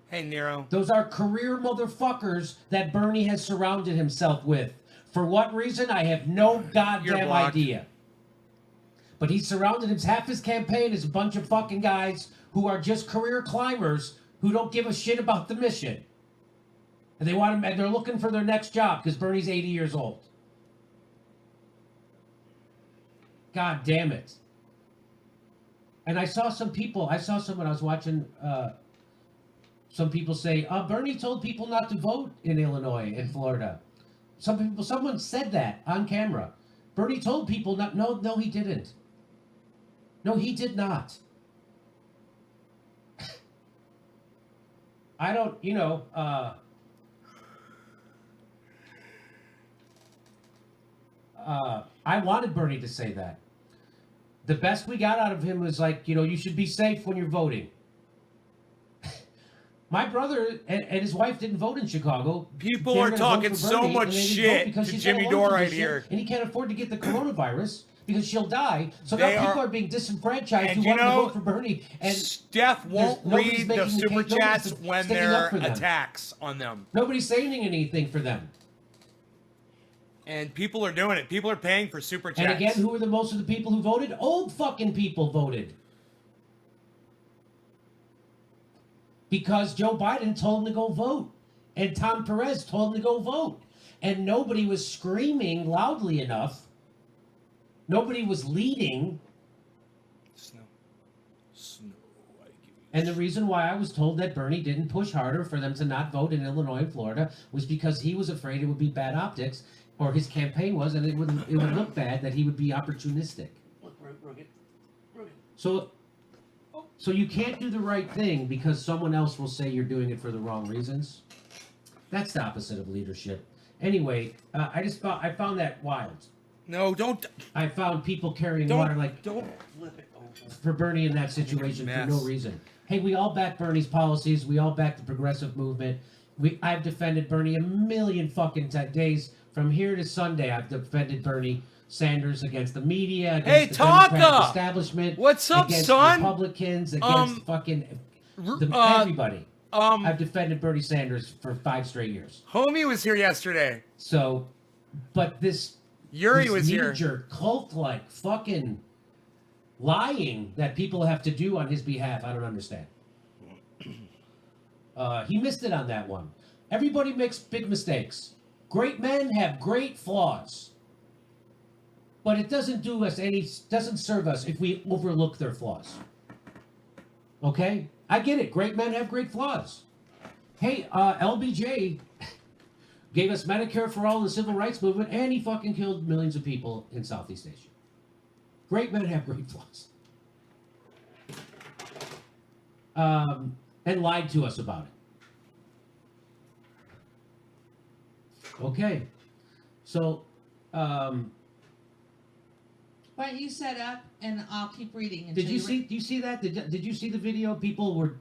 Hey, Nero. Those are career motherfuckers that Bernie has surrounded himself with. For what reason, I have no goddamn blocked. idea. But he surrounded him. Half his campaign is a bunch of fucking guys who are just career climbers who don't give a shit about the mission. And they want him, and they're looking for their next job because Bernie's 80 years old. God damn it. And I saw someone I was watching some people say, Bernie told people not to vote in Illinois and Florida. Someone said that on camera. Bernie told people not, no, he didn't. No, he did not. I don't, I wanted Bernie to say that. The best we got out of him was like, you should be safe when you're voting. My brother and his wife didn't vote in Chicago. People They were are gonna vote talking for so Bernie, much and they didn't vote shit because to she's got a Jimmy lung Dore right condition, here. And he can't afford to get the coronavirus because she'll die. So They now people are- are being disenfranchised And who you want to know, vote for Bernie. And Steph won't nobody's read the making the super case, nobody's chats when sticking there up are for them. attacks on them. nobody's saying anything for them. And people are doing it. People are paying for super chats. And again, who are the most of the people who voted? Old fucking people voted. Because Joe Biden told them to go vote. And Tom Perez told them to go vote. And nobody was screaming loudly enough. Nobody was leading. Snow. Snow. I give you And the reason why I was told that Bernie didn't push harder for them to not vote in Illinois and Florida was because he was afraid it would be bad optics, or his campaign was, and it would look bad that he would be opportunistic. Look, Rugged. So you can't do the right thing because someone else will say you're doing it for the wrong reasons. That's the opposite of leadership. Anyway, I found that wild. No, don't. I found people carrying Don't. water like Don't flip it over. for Bernie in that situation for no Mess. reason. Hey, we all back Bernie's policies. We all back the progressive movement. I've defended Bernie a million fucking days. From here to Sunday, I've defended Bernie Sanders against the media, against Hey, the Taka! Democratic establishment. What's up, against son? Republicans, against fucking everybody. I've defended Bernie Sanders for 5 straight years. Homie was here yesterday. So, but this Yuri was here. knee-jerk cult-like fucking lying that people have to do on his behalf, I don't understand. He missed it on that one. Everybody makes big mistakes. Great men have great flaws. But it doesn't serve us if we overlook their flaws. Okay? I get it. Great men have great flaws. Hey, LBJ gave us Medicare for all in the civil rights movement, and he fucking killed millions of people in Southeast Asia. Great men have great flaws. And lied to us about it. Okay. So, Why don't you set up and I'll keep reading. did you see that? Did you see the video? People were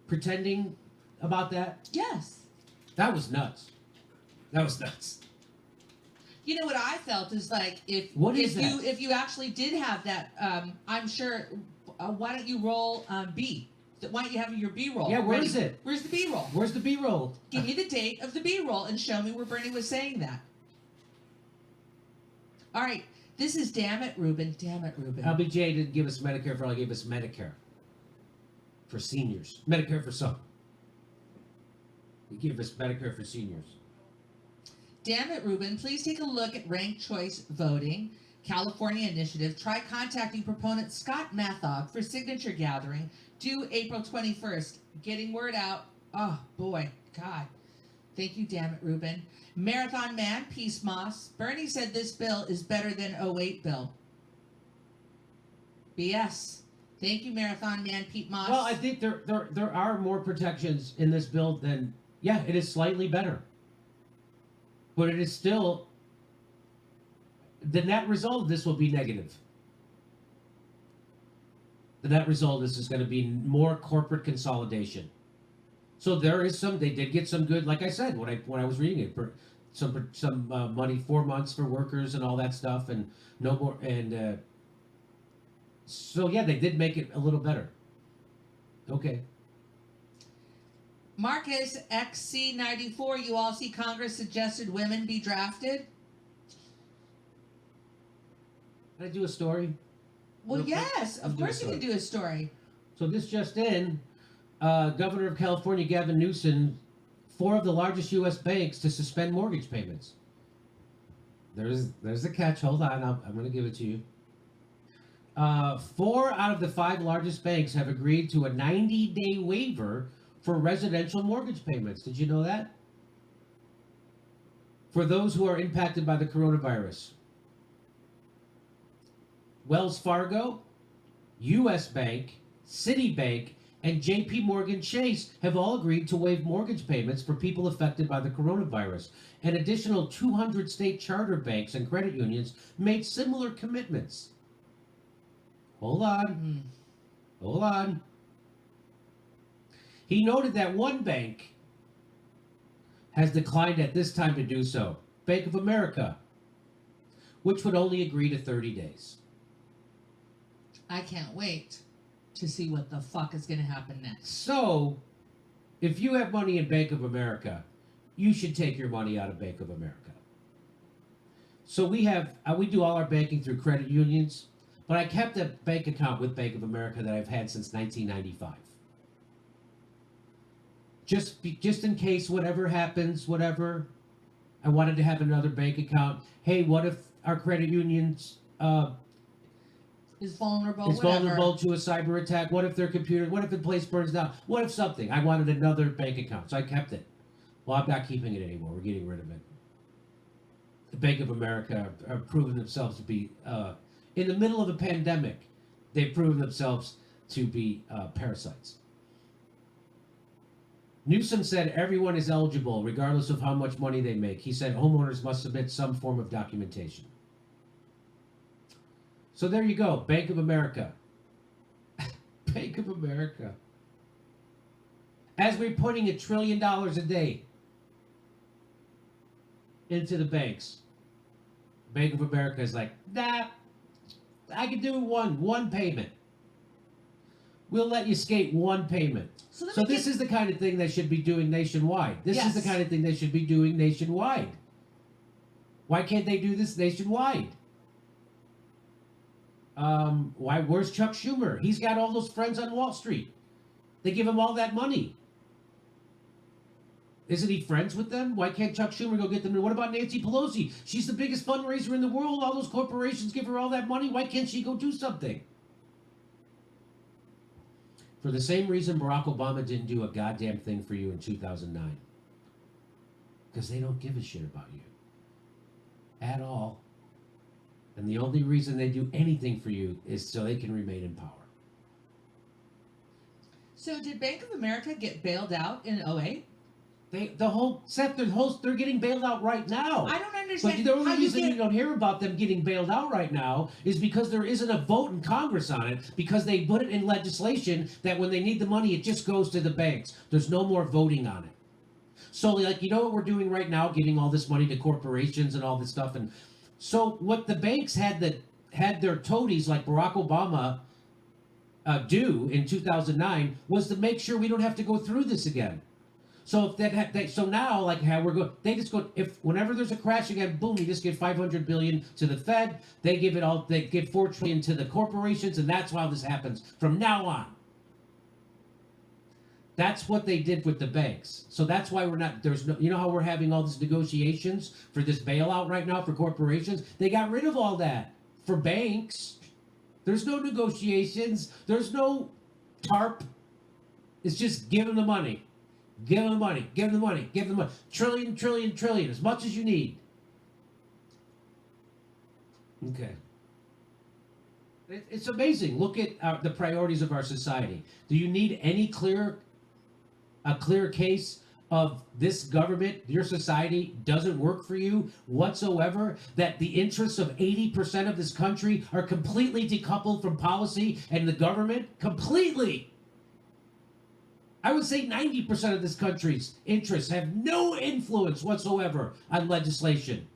pretending about that? Yes. That was nuts. That was nuts. You know what I felt is like if you actually did have that, I'm sure. Why don't you roll B? Why don't you have your B-roll? Yeah, where ready? is it? Where's the B-roll? Where's the B-roll? Give me the date of the B-roll and show me where Bernie was saying that. All right, this is damn it, Ruben. Damn it, Ruben. LBJ didn't give us Medicare for all. He gave us Medicare for seniors. Medicare for some. He gave us Medicare for seniors. Damn it, Ruben. Please take a look at ranked choice voting. California initiative. Try contacting proponent Scott Mathog for signature gathering due April 21st. Getting word out. Oh, boy. God. Thank you, damn it, Ruben. Marathon Man, Peace Moss. Bernie said this bill is better than 08 bill. BS. Thank you, Marathon Man, Pete Moss. Well, I think there are more protections in this bill than... Yeah, it is slightly better. But it is still... The net result of this will be negative. The net result of this is going to be more corporate consolidation. So there is they did get some good, like I said, when I was reading it, some money, 4 months for workers and all that stuff, and no more, and so yeah, they did make it a little better. Okay. Marcus XC94, you all see Congress suggested women be drafted? Can I do a story? Well, Real quick? yes, of Do a course you can story. do a story. So this just in, Governor of California Gavin Newsom, 4 of the largest U.S. banks to suspend mortgage payments. There's the catch. Hold on, I'm going to give it to you. 4 out of the 5 largest banks have agreed to a 90-day waiver for residential mortgage payments. Did you know that? For those who are impacted by the coronavirus. Wells Fargo, U.S. Bank, Citibank, and J.P. Morgan Chase have all agreed to waive mortgage payments for people affected by the coronavirus. An additional 200 state charter banks and credit unions made similar commitments. Hold on. Hold on. He noted that one bank has declined at this time to do so, Bank of America, which would only agree to 30 days. I can't wait to see what the fuck is going to happen next. So, if you have money in Bank of America, you should take your money out of Bank of America. So we do all our banking through credit unions, but I kept a bank account with Bank of America that I've had since 1995. Just in case whatever happens, whatever, I wanted to have another bank account. Hey, what if our credit unions Is vulnerable, is vulnerable to a cyber attack? What if their computer, what if the place burns down? What if something? I wanted another bank account, so I kept it. Well, I'm not keeping it anymore. We're getting rid of it. The Bank of America have proven themselves to be, in the middle of a pandemic, they've proven themselves to be parasites. Newsom said everyone is eligible, regardless of how much money they make. He said homeowners must submit some form of documentation. So there you go, Bank of America. Bank of America. As we're putting $1 trillion a day into the banks, Bank of America is like, nah, I can do one payment. we'll let you skate one payment. So, let So me this get- is the kind of thing they should be doing nationwide. This is the Yes. kind of thing they should be doing nationwide. Why can't they do this nationwide? Why? Where's Chuck Schumer? He's got all those friends on Wall Street. They give him all that money. Isn't he friends with them? Why can't Chuck Schumer go get them? What about Nancy Pelosi? She's the biggest fundraiser in the world. All those corporations give her all that money. Why can't she go do something? For the same reason Barack Obama didn't do a goddamn thing for you in 2009. Because they don't give a shit about you. At all. And the only reason they do anything for you is so they can remain in power. So did Bank of America get bailed out in 08? They're getting bailed out right now. I don't But understand the only how you reason you get. don't hear about them getting bailed out right now is because there isn't a vote in Congress on it, because they put it in legislation that when they need the money, it just goes to the banks. There's no more voting on it. So, like, you know what we're doing right now, getting all this money to corporations and all this stuff. And so what the banks had their toadies, like Barack Obama, do in 2009 was to make sure we don't have to go through this again. So if so now, like how we're going, they just go, if whenever there's a crash again, boom, you just give 500 billion to the Fed. They give 4 trillion to the corporations, and that's how this happens from now on. That's what they did with the banks. So that's why you know how we're having all these negotiations for this bailout right now for corporations? They got rid of all that for banks. There's no negotiations. There's no TARP. It's just give them the money. Give them the money. Give them the money. Give them the money. Trillion, trillion, trillion. As much as you need. Okay. It's amazing. Look at the priorities of our society. Do you need a clear case of this government, your society doesn't work for you whatsoever, that the interests of 80% of this country are completely decoupled from policy and the government? Completely. I would say 90% of this country's interests have no influence whatsoever on legislation.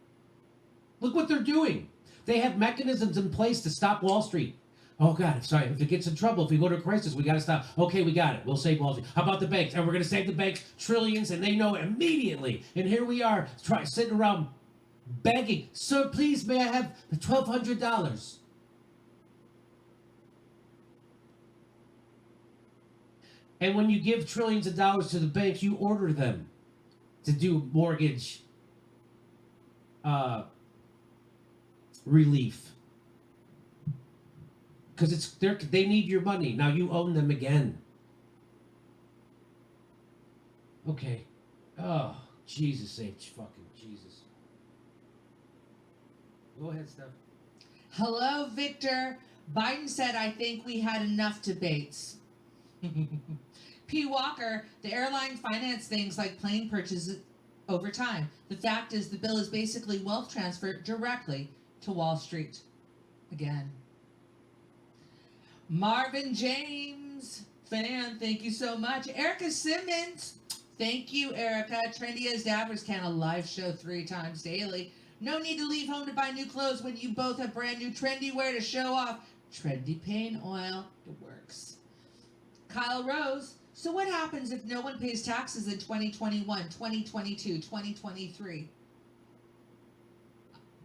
Look what they're doing. They have mechanisms in place to stop Wall Street. Oh, God, sorry, if it gets in trouble, if we go to a crisis, we got to stop. Okay, we got it. We'll save Wall Street. How about the banks? And we're going to save the banks trillions, and they know it immediately. And here we are, sitting around begging, sir, please, may I have the $1,200? And when you give trillions of dollars to the banks, you order them to do mortgage relief. Because they need your money. Now you own them again. Okay. Oh, Jesus H. fucking Jesus. Go ahead, Steph. Hello, Victor. Biden said, I think we had enough debates. P. Walker, the airline finance things like plane purchases over time. The fact is the bill is basically wealth transfer directly to Wall Street. Again. Marvin James, fan, thank you so much. Erica Simmons, thank you, Erica. Trendy as Dabbers can, a live show 3 times daily. No need to leave home to buy new clothes when you both have brand new trendy wear to show off. Trendy paint oil, it works. Kyle Rose, so what happens if no one pays taxes in 2021, 2022, 2023?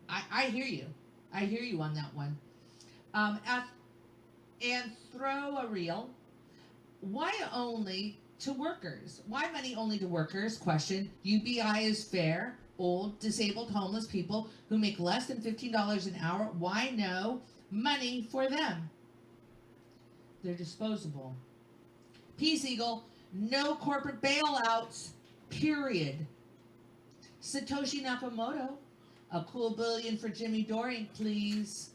I hear you. I hear you on that one. And throw a reel. Why only to workers? Why money only to workers? Question. UBI is fair. Old, disabled, homeless people who make less than $15 an hour. Why no money for them? They're disposable. Peace Eagle. No corporate bailouts. Period. Satoshi Nakamoto. A cool billion for Jimmy Dore, please.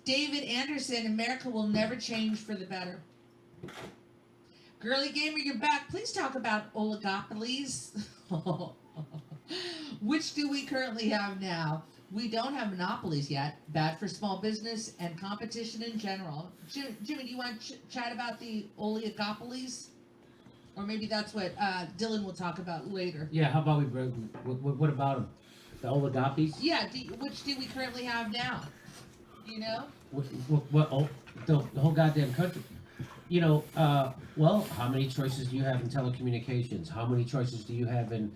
David Anderson, America will never change for the better. Girly Gamer, you're back. Please talk about oligopolies. Which do we currently have now? We don't have monopolies yet. Bad for small business and competition in general. Jimmy, do you want to chat about the oligopolies? Or maybe that's what Dylan will talk about later. Yeah, how about what about them? The oligopolies? Yeah, which do we currently have now? You know? The whole goddamn country. well, how many choices do you have in telecommunications? How many choices do you have in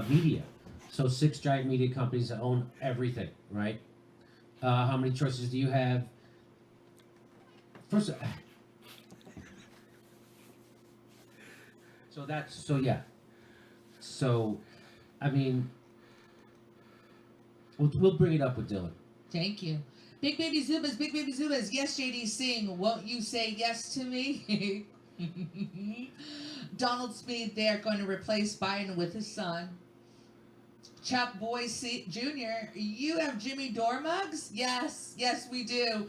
media? So 6 giant media companies that own everything, right? How many choices do you have? First, so yeah. So, I mean, we'll bring it up with Dylan. Thank you. Big Baby Zubas. Yes, JD Singh, won't you say yes to me? Donald Speed, they are going to replace Biden with his son. Chuck Boyce Jr., you have Jimmy Dore mugs? Yes, we do.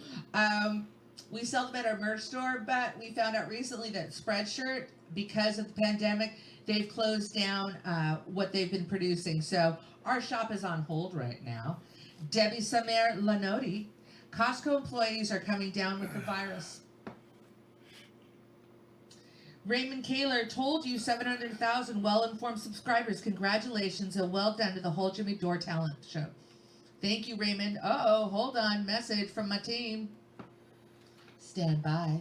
We sell them at our merch store, but we found out recently that Spreadshirt, because of the pandemic, they've closed down what they've been producing. So our shop is on hold right now. Debbie Samer Lanotti, Costco employees are coming down with the virus. Raymond Kaler told you 700,000 well-informed subscribers. Congratulations and well done to the whole Jimmy Dore talent show. Thank you, Raymond. Hold on. Message from my team. Stand by.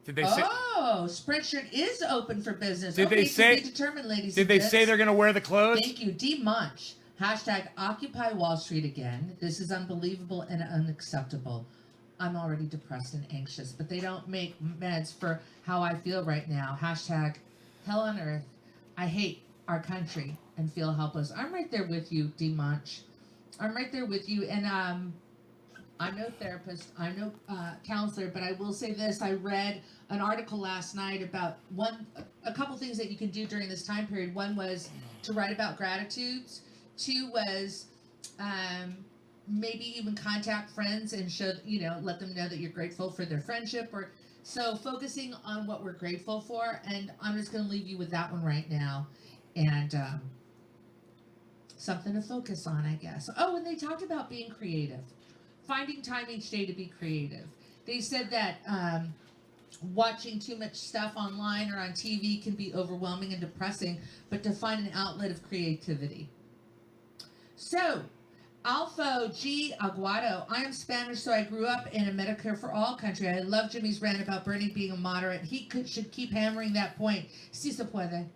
Did they say? Spreadshirt is open for business. Did they say? To be determined, ladies. Did they say they're gonna wear the clothes? Thank you, D Munch. Hashtag Occupy Wall Street again. This is unbelievable and unacceptable. I'm already depressed and anxious, but they don't make meds for how I feel right now. Hashtag Hell on Earth. I hate our country and feel helpless. I'm right there with you, D Munch. I'm right there with you, and I'm no therapist, I'm no counselor, but I will say this. I read an article last night about a couple things that you can do during this time period. One was to write about gratitudes. 2 was maybe even contact friends and let them know that you're grateful for their friendship. Or so focusing on what we're grateful for, and I'm just going to leave you with that one right now, and something to focus on, I guess. And they talked about being creative, finding time each day to be creative. They said that watching too much stuff online or on TV can be overwhelming and depressing, but to find an outlet of creativity. So, Alfo G. Aguado, I am Spanish, so I grew up in a Medicare for All country. I love Jimmy's rant about Bernie being a moderate. He should keep hammering that point. Si se puede.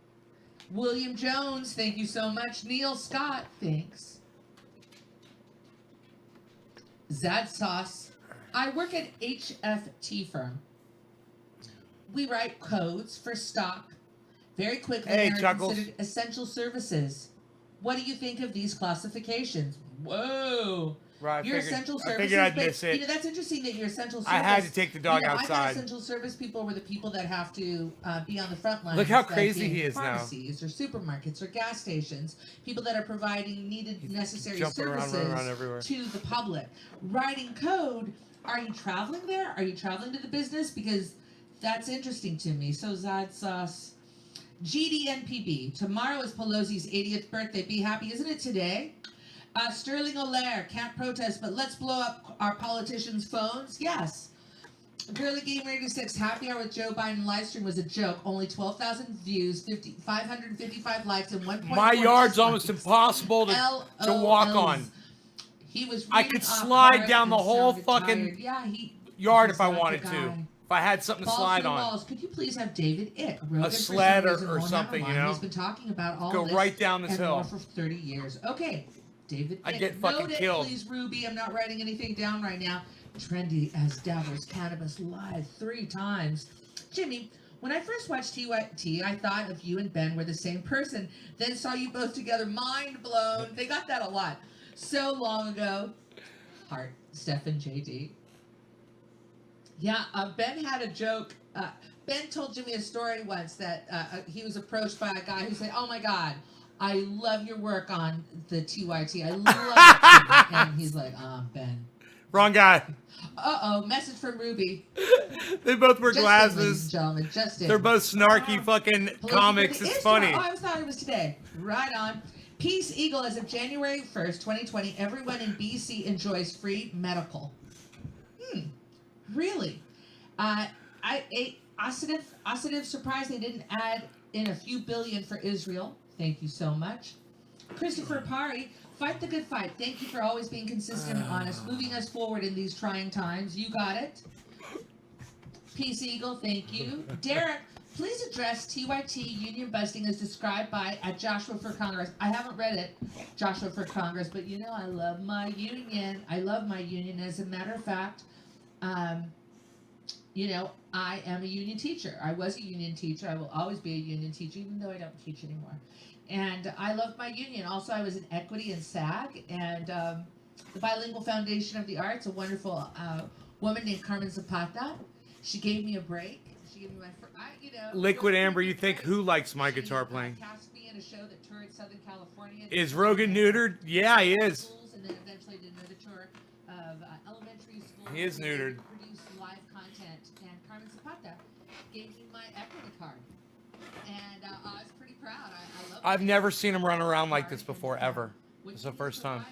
William Jones, thank you so much. Neil Scott, thanks. Zad Sauce, I work at HFT firm. We write codes for stock. Very quickly, Hey, they are Chuckles. considered essential services. What do you think of these classifications? Whoa. Right, Your essential services. I figured I'd but, miss it. that's interesting that your essential service. I had to take the dog I thought outside. essential service people were the people that have to be on the front lines. Look how like crazy in he is now. Pharmacies or supermarkets or gas stations. People that are providing needed necessary jumping around, services running around everywhere. to the public. Writing code. Are you traveling there? Are you traveling to the business? Because that's interesting to me. So Zad Sauce. GDNPB. Tomorrow is Pelosi's 80th birthday. Be happy. Isn't it today? Sterling O'Lear. Can't protest, but let's blow up our politicians' phones. Yes. Girly Game Radio 6. Happy Hour with Joe Biden live stream was a joke. Only 12,000 views, 555 likes, and 1.4. My yard's almost impossible to walk on. He was. I could slide down the whole fucking yard if I wanted to. If I had something to slide on. Walls. Could you please have David Ick, a sled or something, you know? He's been talking about all go this right down this and hill more for 30 years. Okay, David I'd Ick. get fucking Note it, killed. Please, Ruby. I'm not writing anything down right now. Trendy as Devil's Cannabis live 3 times. Jimmy, when I first watched TYT, I thought of you and Ben were the same person. Then saw you both together. Mind blown. They got that a lot. So long ago. Heart, Steph and JD. Yeah, Ben had a joke. Ben told Jimmy a story once that he was approached by a guy who said, "Oh my God, I love your work on the TYT. I love it." And he's like, Ben. Wrong guy. Message from Ruby. They both wear Justin, glasses. ladies and gentlemen, Justin. They're both snarky fucking Pelosi comics. birthday It's is funny. tomorrow. Oh, I thought it was today. Right on. Peace Eagle, as of January 1st, 2020, everyone in BC enjoys free medical. Really? Ossitive surprised they didn't add in a few billion for Israel. Thank you so much. Christopher Pari, fight the good fight. Thank you for always being consistent and honest, moving us forward in these trying times. You got it. Peace Eagle, thank you. Derek, please address TYT union busting as described by at Joshua for Congress. I haven't read it, Joshua for Congress, but you know I love my union. I love my union. As a matter of fact, you know, I am a union teacher. I was a union teacher. I will always be a union teacher, even though I don't teach anymore. And I love my union. Also, I was in equity and SAG, and the Bilingual Foundation of the Arts, a wonderful woman named Carmen Zapata. She gave me a break. She gave me my, you know. Liquid Amber, you think who likes my guitar playing? Cast me in a show that toured Southern California. Is Rogan neutered? Yeah, he is. Schools, and then eventually did another tour of elementary schools. He is neutered. Produced live content, and Carmen Zapata gave me my equity card, and I was pretty proud. I love. I've never seen him run around like this before, ever. It's the first time.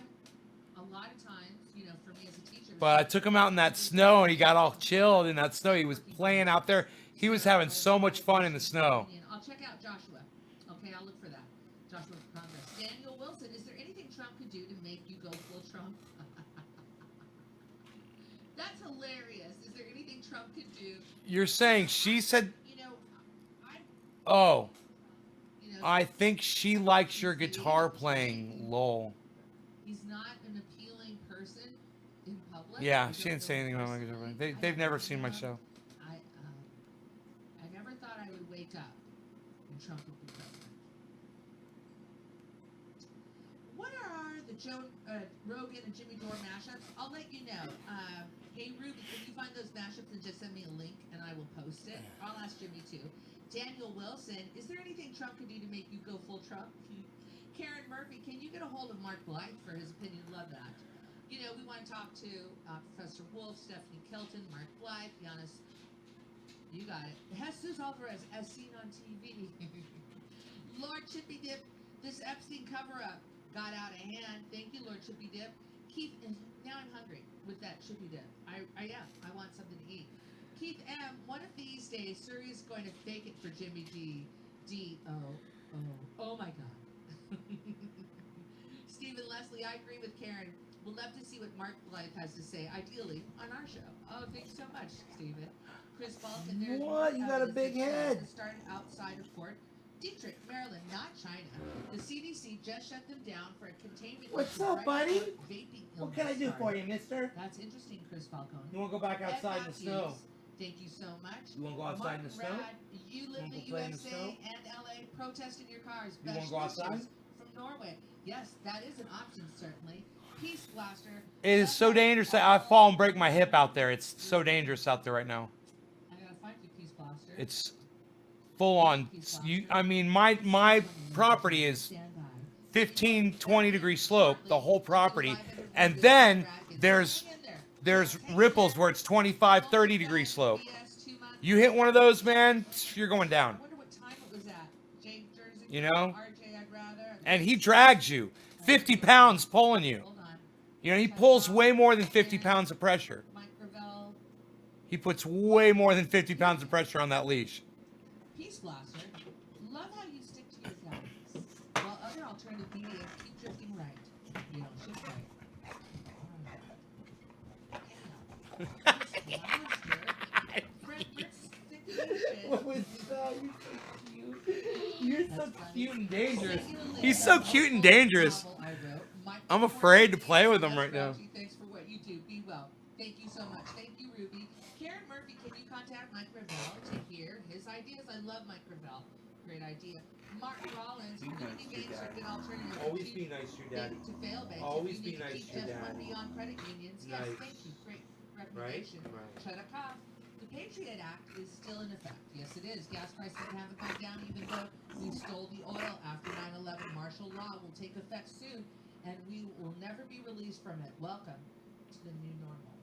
A lot of times, you know, for me as a teacher. But I took him out in that snow, and he got all chilled in that snow. He was playing out there. He was having so much fun in the snow. I'll check out Joshua. Okay, I'll look for that. Joshua for Congress. Daniel Wilson, is there anything Trump could do to make you go full Trump? That's hilarious. Is there anything Trump could do? You're saying she said, You know, oh, you know, I think she likes your guitar playing, lol. he's not an appealing person in public. Yeah, I she don't didn't say know anything about my personally. guitar playing. They've never seen my show. I never thought I would wake up and Trump would be president. What are the Joe Rogan and Jimmy Dore mashups? I'll let you know. Hey Ruby, can you find those mashups and just send me a link and I will post it? I'll ask Jimmy too. Daniel Wilson, is there anything Trump could do to make you go full Trump? Karen Murphy, can you get a hold of Mark Blythe for his opinion? Love that. You know, we want to talk to Professor Wolf, Stephanie Kelton, Mark Blythe, Giannis. You got it. Jesus Alvarez, as seen on TV. Lord Chippy Dip, this Epstein cover-up got out of hand. Thank you, Lord Chippy Dip. Keith, now I'm hungry with that Chippy Dip. I am. I want something to eat. Keith M, one of these days, Surrey's going to fake it for Jimmy D. Oh my God. Stephen Leslie, I agree with Karen. We'll love to see what Mark Blythe has to say, ideally, on our show. Oh, thanks so much, Stephen. Chris Balkan, there's What? You got a big head. Started outside of Fort Detrick, Maryland, not China. The CDC just shut them down for a containment. What's issue up, right buddy? before vaping What can I do illness for started. you, mister? That's interesting, Chris Falcone. You want to go back outside in the snow? Thank you so much. You want to go outside in the snow? Rad, you live in the go play in the USA snow? and LA, protest in your cars. You wanna Best go outside? wishes From Norway. Yes, that is an option, certainly. Peace Blaster. It is so dangerous. I fall and break my hip out there. It's so dangerous out there right now. I gotta find you, Peace Blaster. It's full on. I mean, my property is Stand by. 15, 20 degree slope, the whole property. And then there's ripples where it's 25, 30 degree slope. You hit one of those, man, you're going down. I wonder what time it was at. Jay Jersey. You know? RJ, I'd rather. And he drags you. 50 pounds pulling you. Hold on. You know, he pulls way more than 50 pounds of pressure. Mike Gravel. He puts way more than 50 pounds of pressure on that leash. Peace Blaster. Love how you stick to your guns. While other alternative media keep drifting right. You don't shift right. Peace Blaster. Fred Fritz, stick to your shit. What was that? You're so cute and dangerous. He's so cute and dangerous. I'm afraid to play with him right now. Thanks for what you do. Be well. Thank you so much. Thank you, Ruby. Karen Murphy, can you contact Mike Gravel to hear his ideas? I love Mike Gravel. Great idea. Mark Rollins, community banks are a good alternative. Always be nice to your daddy. To fail banks. Always If be you need to nice keep to your just one daddy. beyond credit unions. Yes, Nice. thank you. Great recommendation. Right. Chedakov. The Patriot Act is still in effect. Yes, it is. Gas prices haven't gone down even though we stole the oil after 9/11. Martial law will take effect soon, and we will never be released from it. Welcome to the new normal.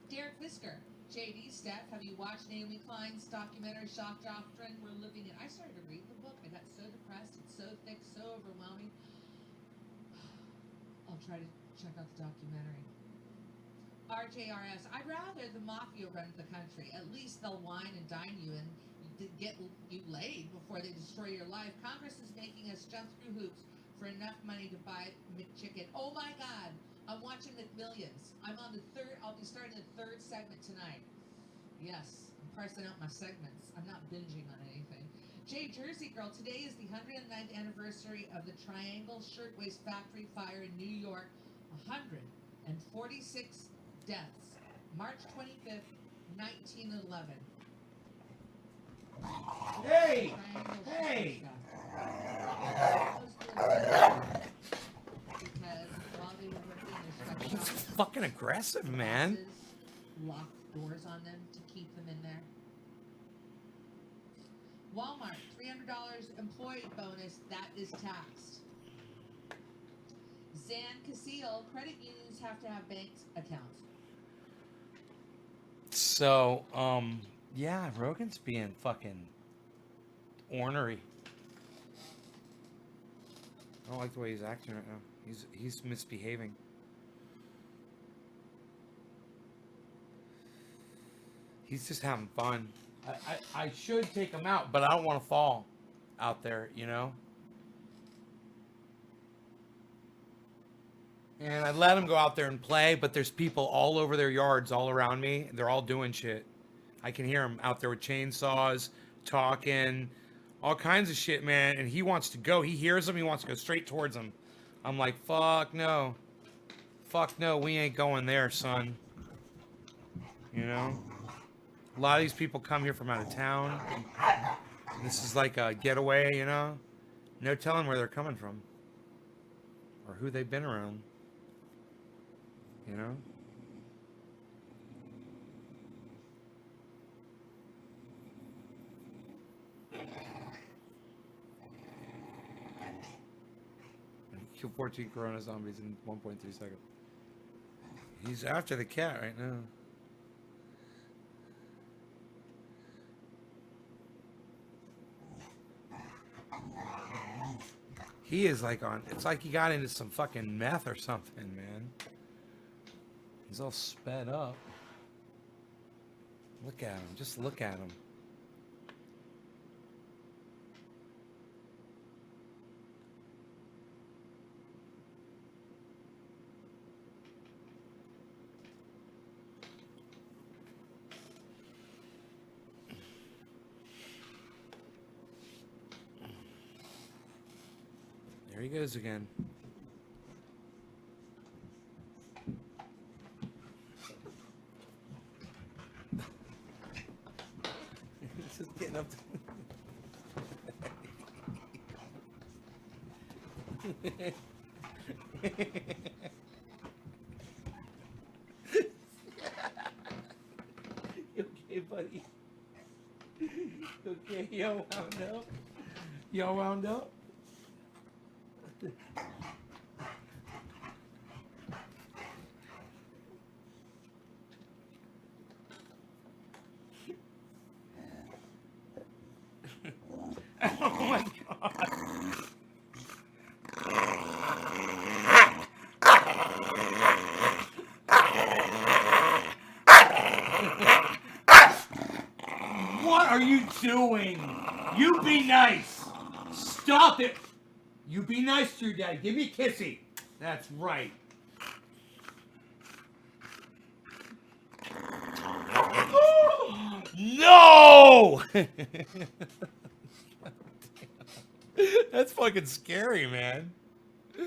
Derek Fisker, JD, Steph, have you watched Naomi Klein's documentary Shock Doctrine? We're living it. I started to read the book. I got so depressed. It's so thick, so overwhelming. I'll try to check out the documentary. RJRS, I'd rather the mafia run the country. At least they'll wine and dine you and get you laid before they destroy your life. Congress is making us jump through hoops for enough money to buy McChicken. Oh my God! I'm watching the millions. I'm on the third. I'll be starting the third segment tonight. Yes, I'm parsing out my segments. I'm not binging on anything. Jay Jersey Girl, today is the 109th anniversary of the Triangle Shirtwaist Factory fire in New York. 146 deaths. March 25th, 1911. Hey! Triangle Hey! Shirtwaist Factory. Because while they were working their He's structure, fucking aggressive, man. locked doors on them to keep them in there. Walmart, $300 employee bonus, that is taxed. Zan Casil, credit unions have to have bank accounts. So, yeah, Rogan's being fucking ornery. I don't like the way he's acting right now. He's misbehaving. He's just having fun. I should take him out, but I don't want to fall out there, you know? And I let him go out there and play, but there's people all over their yards, all around me. They're all doing shit. I can hear him out there with chainsaws, talking, all kinds of shit, man. And he wants to go. He hears them. He wants to go straight towards them. I'm like, fuck no. Fuck no, we ain't going there, son. You know? A lot of these people come here from out of town. This is like a getaway, you know? No telling where they're coming from. Or who they've been around. You know? Kill 14 Corona zombies in 1.3 seconds. He's after the cat right now. He is like on, it's like he got into some fucking meth or something, man. He's all sped up. Look at him, just look at him. There he goes again. He's just getting up to... You okay, buddy? You okay? You all wound up? You all wound up? Oh my god. What are you doing? You be nice. Stop it. You be nice to your daddy. Give me a kissy. That's right. No! That's fucking scary, man. Are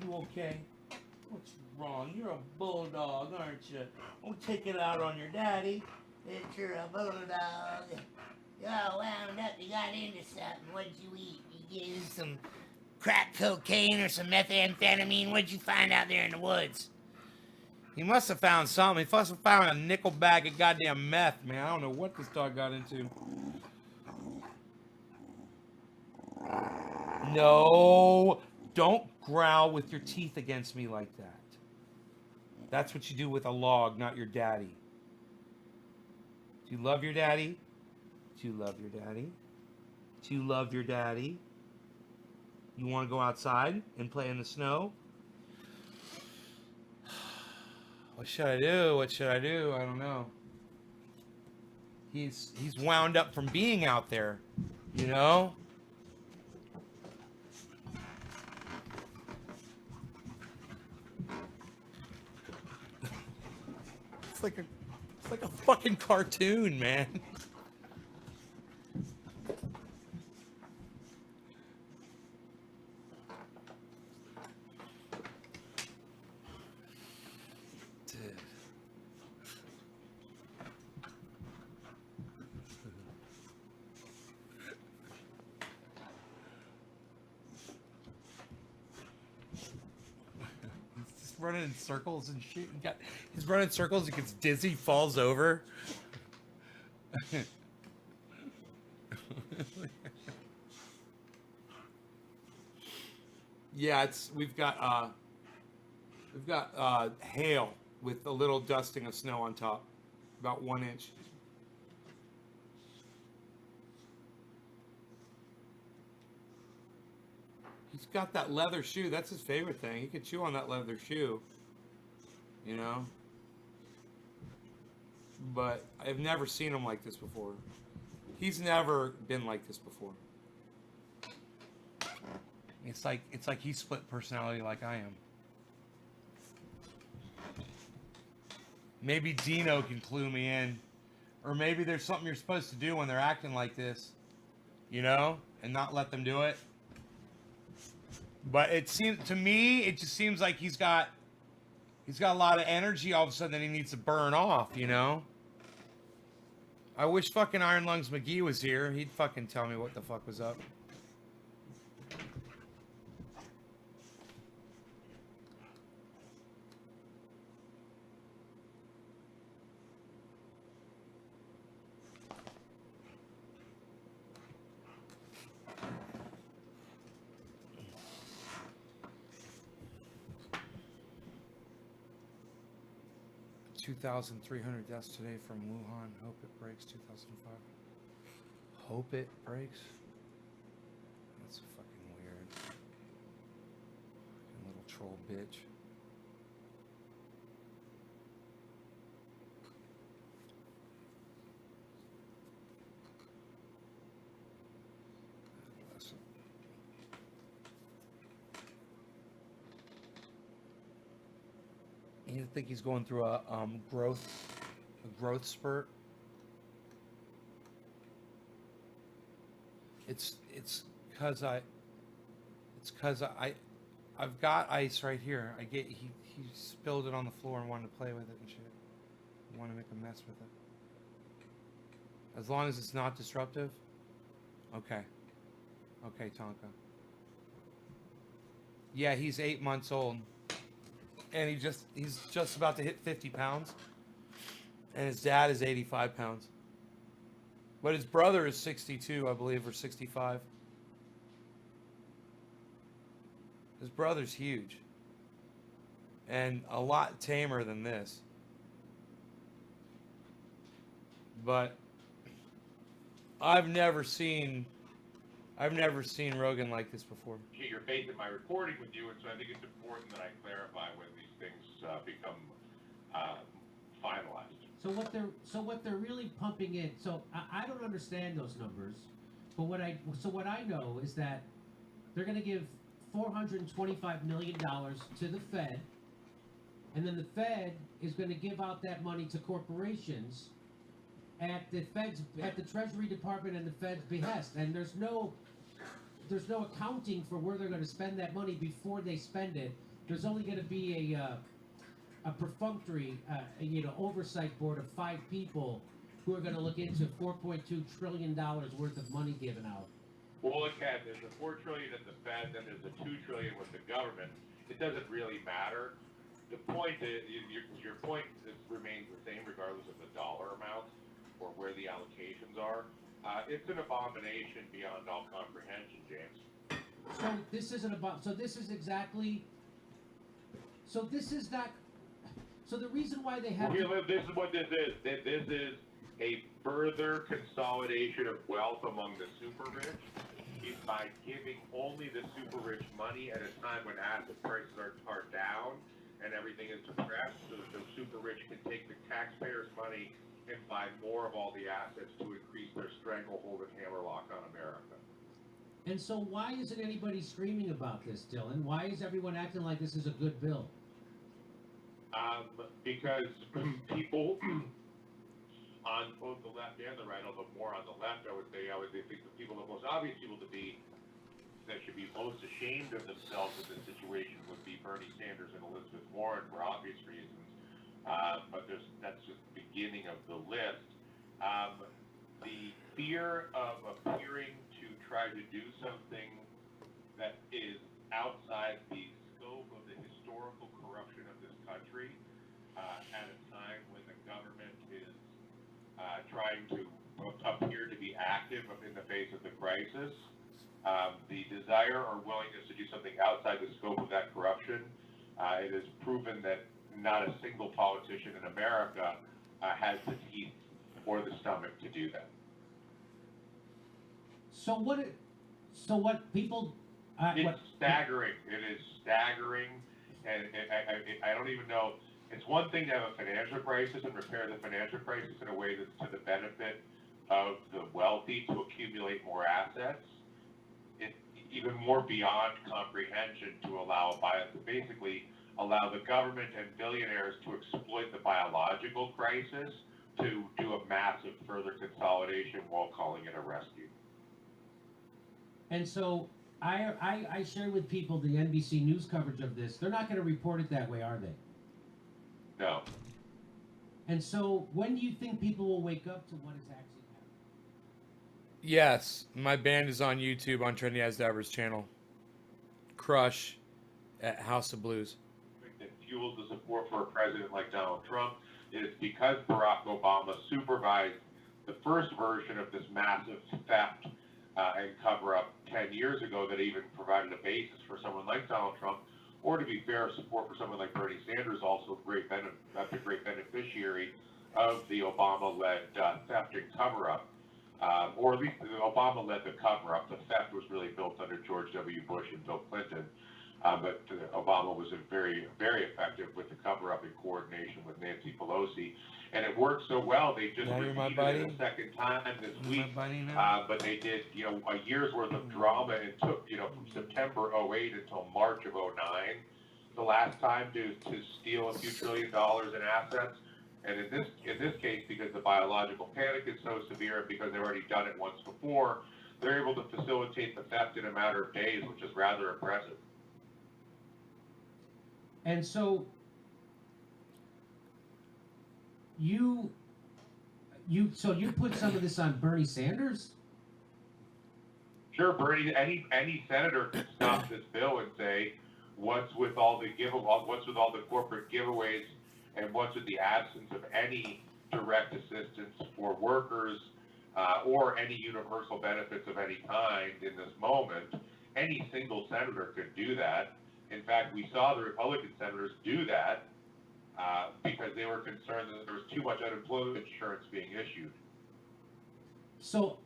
you okay? What's wrong? You're a bulldog, aren't you? Don't take it out on your daddy. It's you're a bulldog. You're all wound up. You got into something. What'd you eat? You get into some crack cocaine or some methamphetamine? What'd you find out there in the woods? He must have found something. He must have found a nickel bag of goddamn meth, man. I don't know what this dog got into. No, don't growl with your teeth against me like that. That's what you do with a log, not your daddy. Do you love your daddy? Do you love your daddy? Do you love your daddy? You want to go outside and play in the snow? What should I do? What should I do? I don't know. He's wound up from being out there, you know? It's like a fucking cartoon, man. Dude. He's just running in circles and shit. He's running in circles. He gets dizzy, falls over. Yeah, we've got hail with a little dusting of snow on top, about 1 inch. He's got that leather shoe. That's his favorite thing. He could chew on that leather shoe, you know. But I've never seen him like this before. He's never been like this before. It's like he's split personality like I am. Maybe Dino can clue me in. Or maybe there's something you're supposed to do when they're acting like this, you know, and not let them do it. But it seems to me, it just seems like he's got a lot of energy all of a sudden that he needs to burn off, you know. I wish fucking Iron Lungs McGee was here. He'd fucking tell me what the fuck was up. $2,300 deaths today from Wuhan. Hope it breaks 2005. Hope it breaks? That's fucking weird. Fucking little troll bitch. You think he's going through a growth spurt? It's cause I've got ice right here. He spilled it on the floor and wanted to play with it and shit. I want to make a mess with it. As long as it's not disruptive. Okay. Okay, Tonka. Yeah, he's 8 months old. And he's just about to hit 50 pounds. And his dad is 85 pounds. But his brother is 62, I believe, or 65. His brother's huge. And a lot tamer than this. But I've never seen Rogan like this before. Your faith in my reporting with you, and so I think it's important that I clarify when these things become finalized. So what they're really pumping in. So I don't understand those numbers, but what I know is that they're going to give $425 million to the Fed, and then the Fed is going to give out that money to corporations at the Treasury Department and the Fed's behest, and there's no accounting for where they're going to spend that money before they spend it. There's only going to be a perfunctory, oversight board of 5 people who are going to look into $4.2 trillion worth of money given out. Well, look at there's a $4 trillion at the Fed, then there's a $2 trillion with the government. It doesn't really matter. The point is, your point remains the same regardless of the dollar amount or where the allocations are. It's an abomination beyond all comprehension, James. So this isn't about. So this is exactly. So this is not. So the reason why they have. Well, this is what this is. This is a further consolidation of wealth among the super rich. By giving only the super rich money at a time when asset prices are down and everything is depressed, so that the super rich can take the taxpayers' money and buy more of all the assets to increase their stranglehold and hammerlock on America. And so why isn't anybody screaming about this, Dylan? Why is everyone acting like this is a good bill? Because people on both the left and the right, although more on the left, I would think the people, the most obvious people to be that should be most ashamed of themselves in this situation would be Bernie Sanders and Elizabeth Warren for obvious reasons. But that's just the beginning of the list. The fear of appearing to try to do something that is outside the scope of the historical corruption of this country at a time when the government is trying to appear to be active in the face of the crisis. The desire or willingness to do something outside the scope of that corruption, it is proven that not a single politician in America has the teeth or the stomach to do that. So what people? It's staggering. It is staggering, and I don't even know. It's one thing to have a financial crisis and repair the financial crisis in a way that's to the benefit of the wealthy to accumulate more assets. It's even more beyond comprehension to basically allow the government and billionaires to exploit the biological crisis to do a massive further consolidation while calling it a rescue. And so I shared with people the NBC News coverage of this. They're not going to report it that way, are they? No. And so when do you think people will wake up to what is actually happening? Yes, my band is on YouTube on Trendy As Diver's channel. Crush at House of Blues. That fuels the support for a president like Donald Trump is because Barack Obama supervised the first version of this massive theft and cover-up 10 years ago that even provided a basis for someone like Donald Trump, or to be fair, support for someone like Bernie Sanders, also a great beneficiary of the Obama-led theft and cover-up, or at least Obama led the cover-up. The theft was really built under George W. Bush and Bill Clinton, but Obama was very, very effective with the cover-up in coordination with Nancy Pelosi. And it worked so well, they just repeated it a second time this week. But they did, a year's worth of drama and took, from September 08 until March of 09, the last time to steal a few $1 trillion in assets. And in this case, because the biological panic is so severe and because they've already done it once before, they're able to facilitate the theft in a matter of days, which is rather impressive. And so you put some of this on Bernie Sanders? Sure, Bernie. Any senator could stop this bill and say, what's with all the corporate giveaways, and what's with the absence of any direct assistance for workers or any universal benefits of any kind in this moment? Any single senator could do that. In fact, we saw the Republican senators do that because they were concerned that there was too much unemployment insurance being issued. So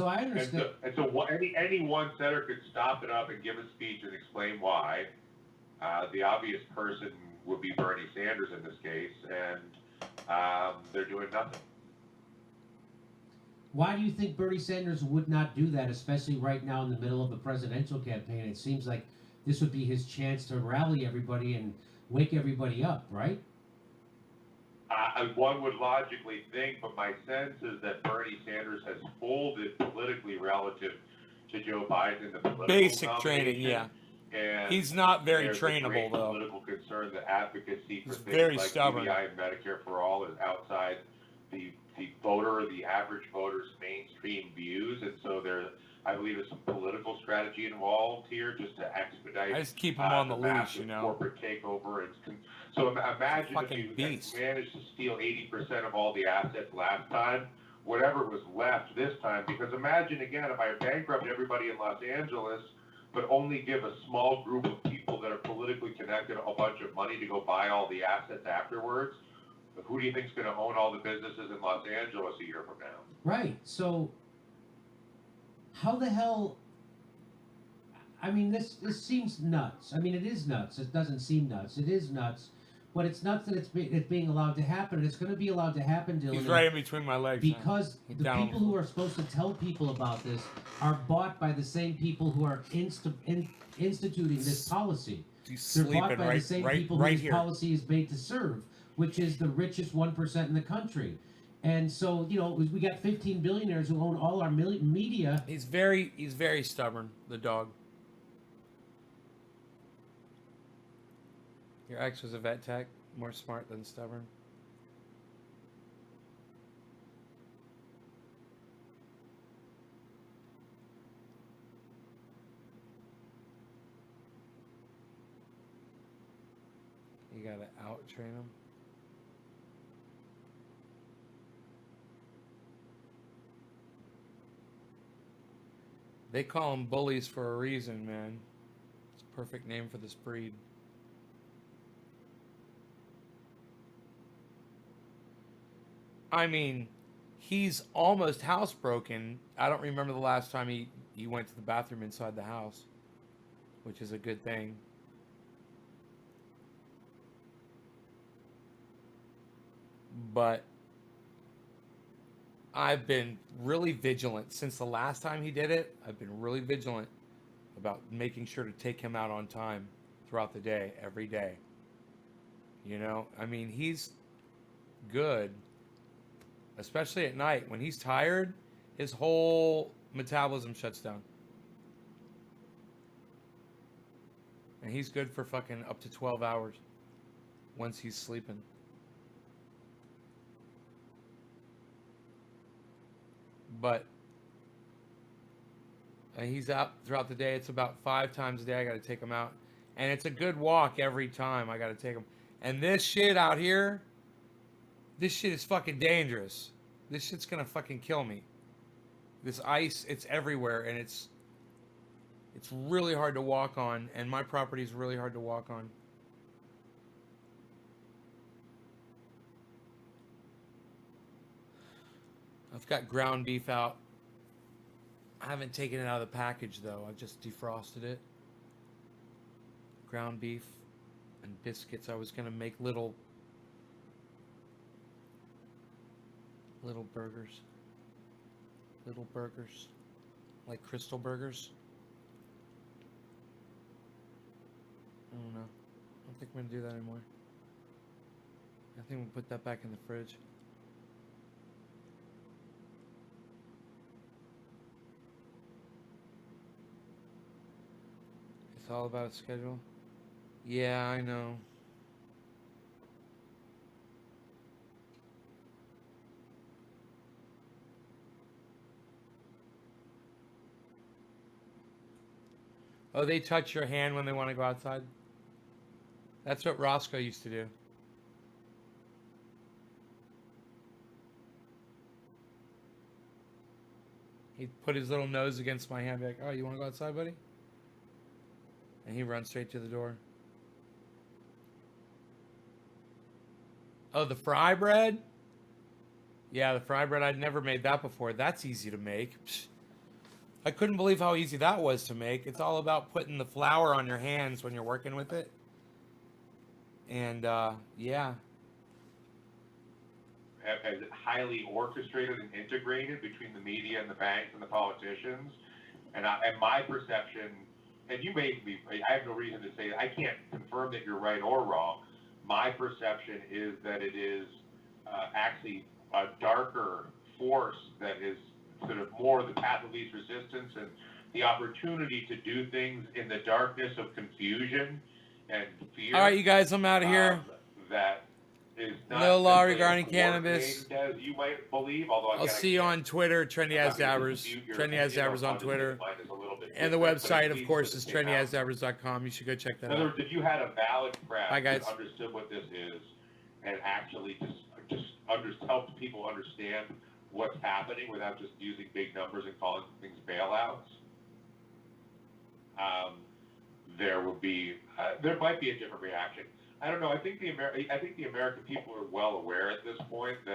I understand. And so any one senator could stop it up and give a speech and explain why. The obvious person would be Bernie Sanders in this case, and they're doing nothing. Why do you think Bernie Sanders would not do that, especially right now in the middle of a presidential campaign? It seems like this would be his chance to rally everybody and wake everybody up, right? One would logically think, but my sense is that Bernie Sanders has folded politically relative to Joe Biden in the political Basic training, yeah. And he's not very there's trainable, a great though. Political concern that advocacy for He's things very like stubborn. UBI and Medicare for all is outside the average voter's mainstream views, and so I believe there's some political strategy involved here just to expedite. I just keep him on the leash, corporate takeover. So imagine if you managed to steal 80% of all the assets last time, whatever was left this time. Because imagine again if I bankrupt everybody in Los Angeles, but only give a small group of people that are politically connected a bunch of money to go buy all the assets afterwards. Who do you think is going to own all the businesses in Los Angeles a year from now? Right. So how the hell? I mean, this seems nuts. I mean, it is nuts. It doesn't seem nuts. It is nuts. But it's nuts that it's being allowed to happen, and it's going to be allowed to happen, Dylan. He's right in between my legs. Because the people who are supposed to tell people about this are bought by the same people who are instituting this policy. He's They're bought sleeping by the same people right whose here. policy is made to serve, which is the richest 1% in the country. And so, you know, we got 15 billionaires who own all our media. He's very stubborn, the dog. Your ex was a vet tech, more smart than stubborn. You gotta out train him. They call them bullies for a reason, man. It's a perfect name for this breed. I mean, he's almost housebroken. I don't remember the last time he went to the bathroom inside the house, which is a good thing. But I've been really vigilant since the last time he did it. I've been really vigilant about making sure to take him out on time throughout the day, every day. You know, I mean, he's good, especially at night. When he's tired, his whole metabolism shuts down. And he's good for fucking up to 12 hours once he's sleeping. But he's out throughout the day. It's about 5 times a day I got to take him out. And it's a good walk every time I got to take him. And this shit out here, this shit is fucking dangerous. This shit's going to fucking kill me. This ice, it's everywhere. And it's really hard to walk on. And my property is really hard to walk on. I've got ground beef out. I haven't taken it out of the package though. I've just defrosted it. Ground beef and biscuits. I was gonna make little burgers. Little burgers. Like crystal burgers. I don't know. I don't think I'm gonna do that anymore. I think we'll put that back in the fridge. It's all about a schedule. Yeah, I know. Oh, they touch your hand when they want to go outside? That's what Roscoe used to do. He'd put his little nose against my hand, be like, "Oh, you want to go outside, buddy?" And he runs straight to the door. Oh, the fry bread? Yeah, the fry bread. I'd never made that before. That's easy to make. Psh. I couldn't believe how easy that was to make. It's all about putting the flour on your hands when you're working with it. And, yeah. As highly orchestrated and integrated between the media and the banks and the politicians. And my perception, and you may be, I have no reason to say, I can't confirm that you're right or wrong. My perception is that it is actually a darker force that is sort of more the path of least resistance, and the opportunity to do things in the darkness of confusion and fear. All right, you guys, I'm out of here. That is not No law simply regarding coordinated cannabis. as you might believe, although I'll see you on Twitter, Trendy As Dabbers. Trendy As Dabbers on Twitter. And the website, of course, is trendyasdabbers.com. You should go check that In other out. words, if you had a valid press Bye, guys. that understood what this is and actually just helped people understand what's happening without just using big numbers and calling things bailouts, there would be there might be a different reaction. I don't know. I think the American people are well aware at this point that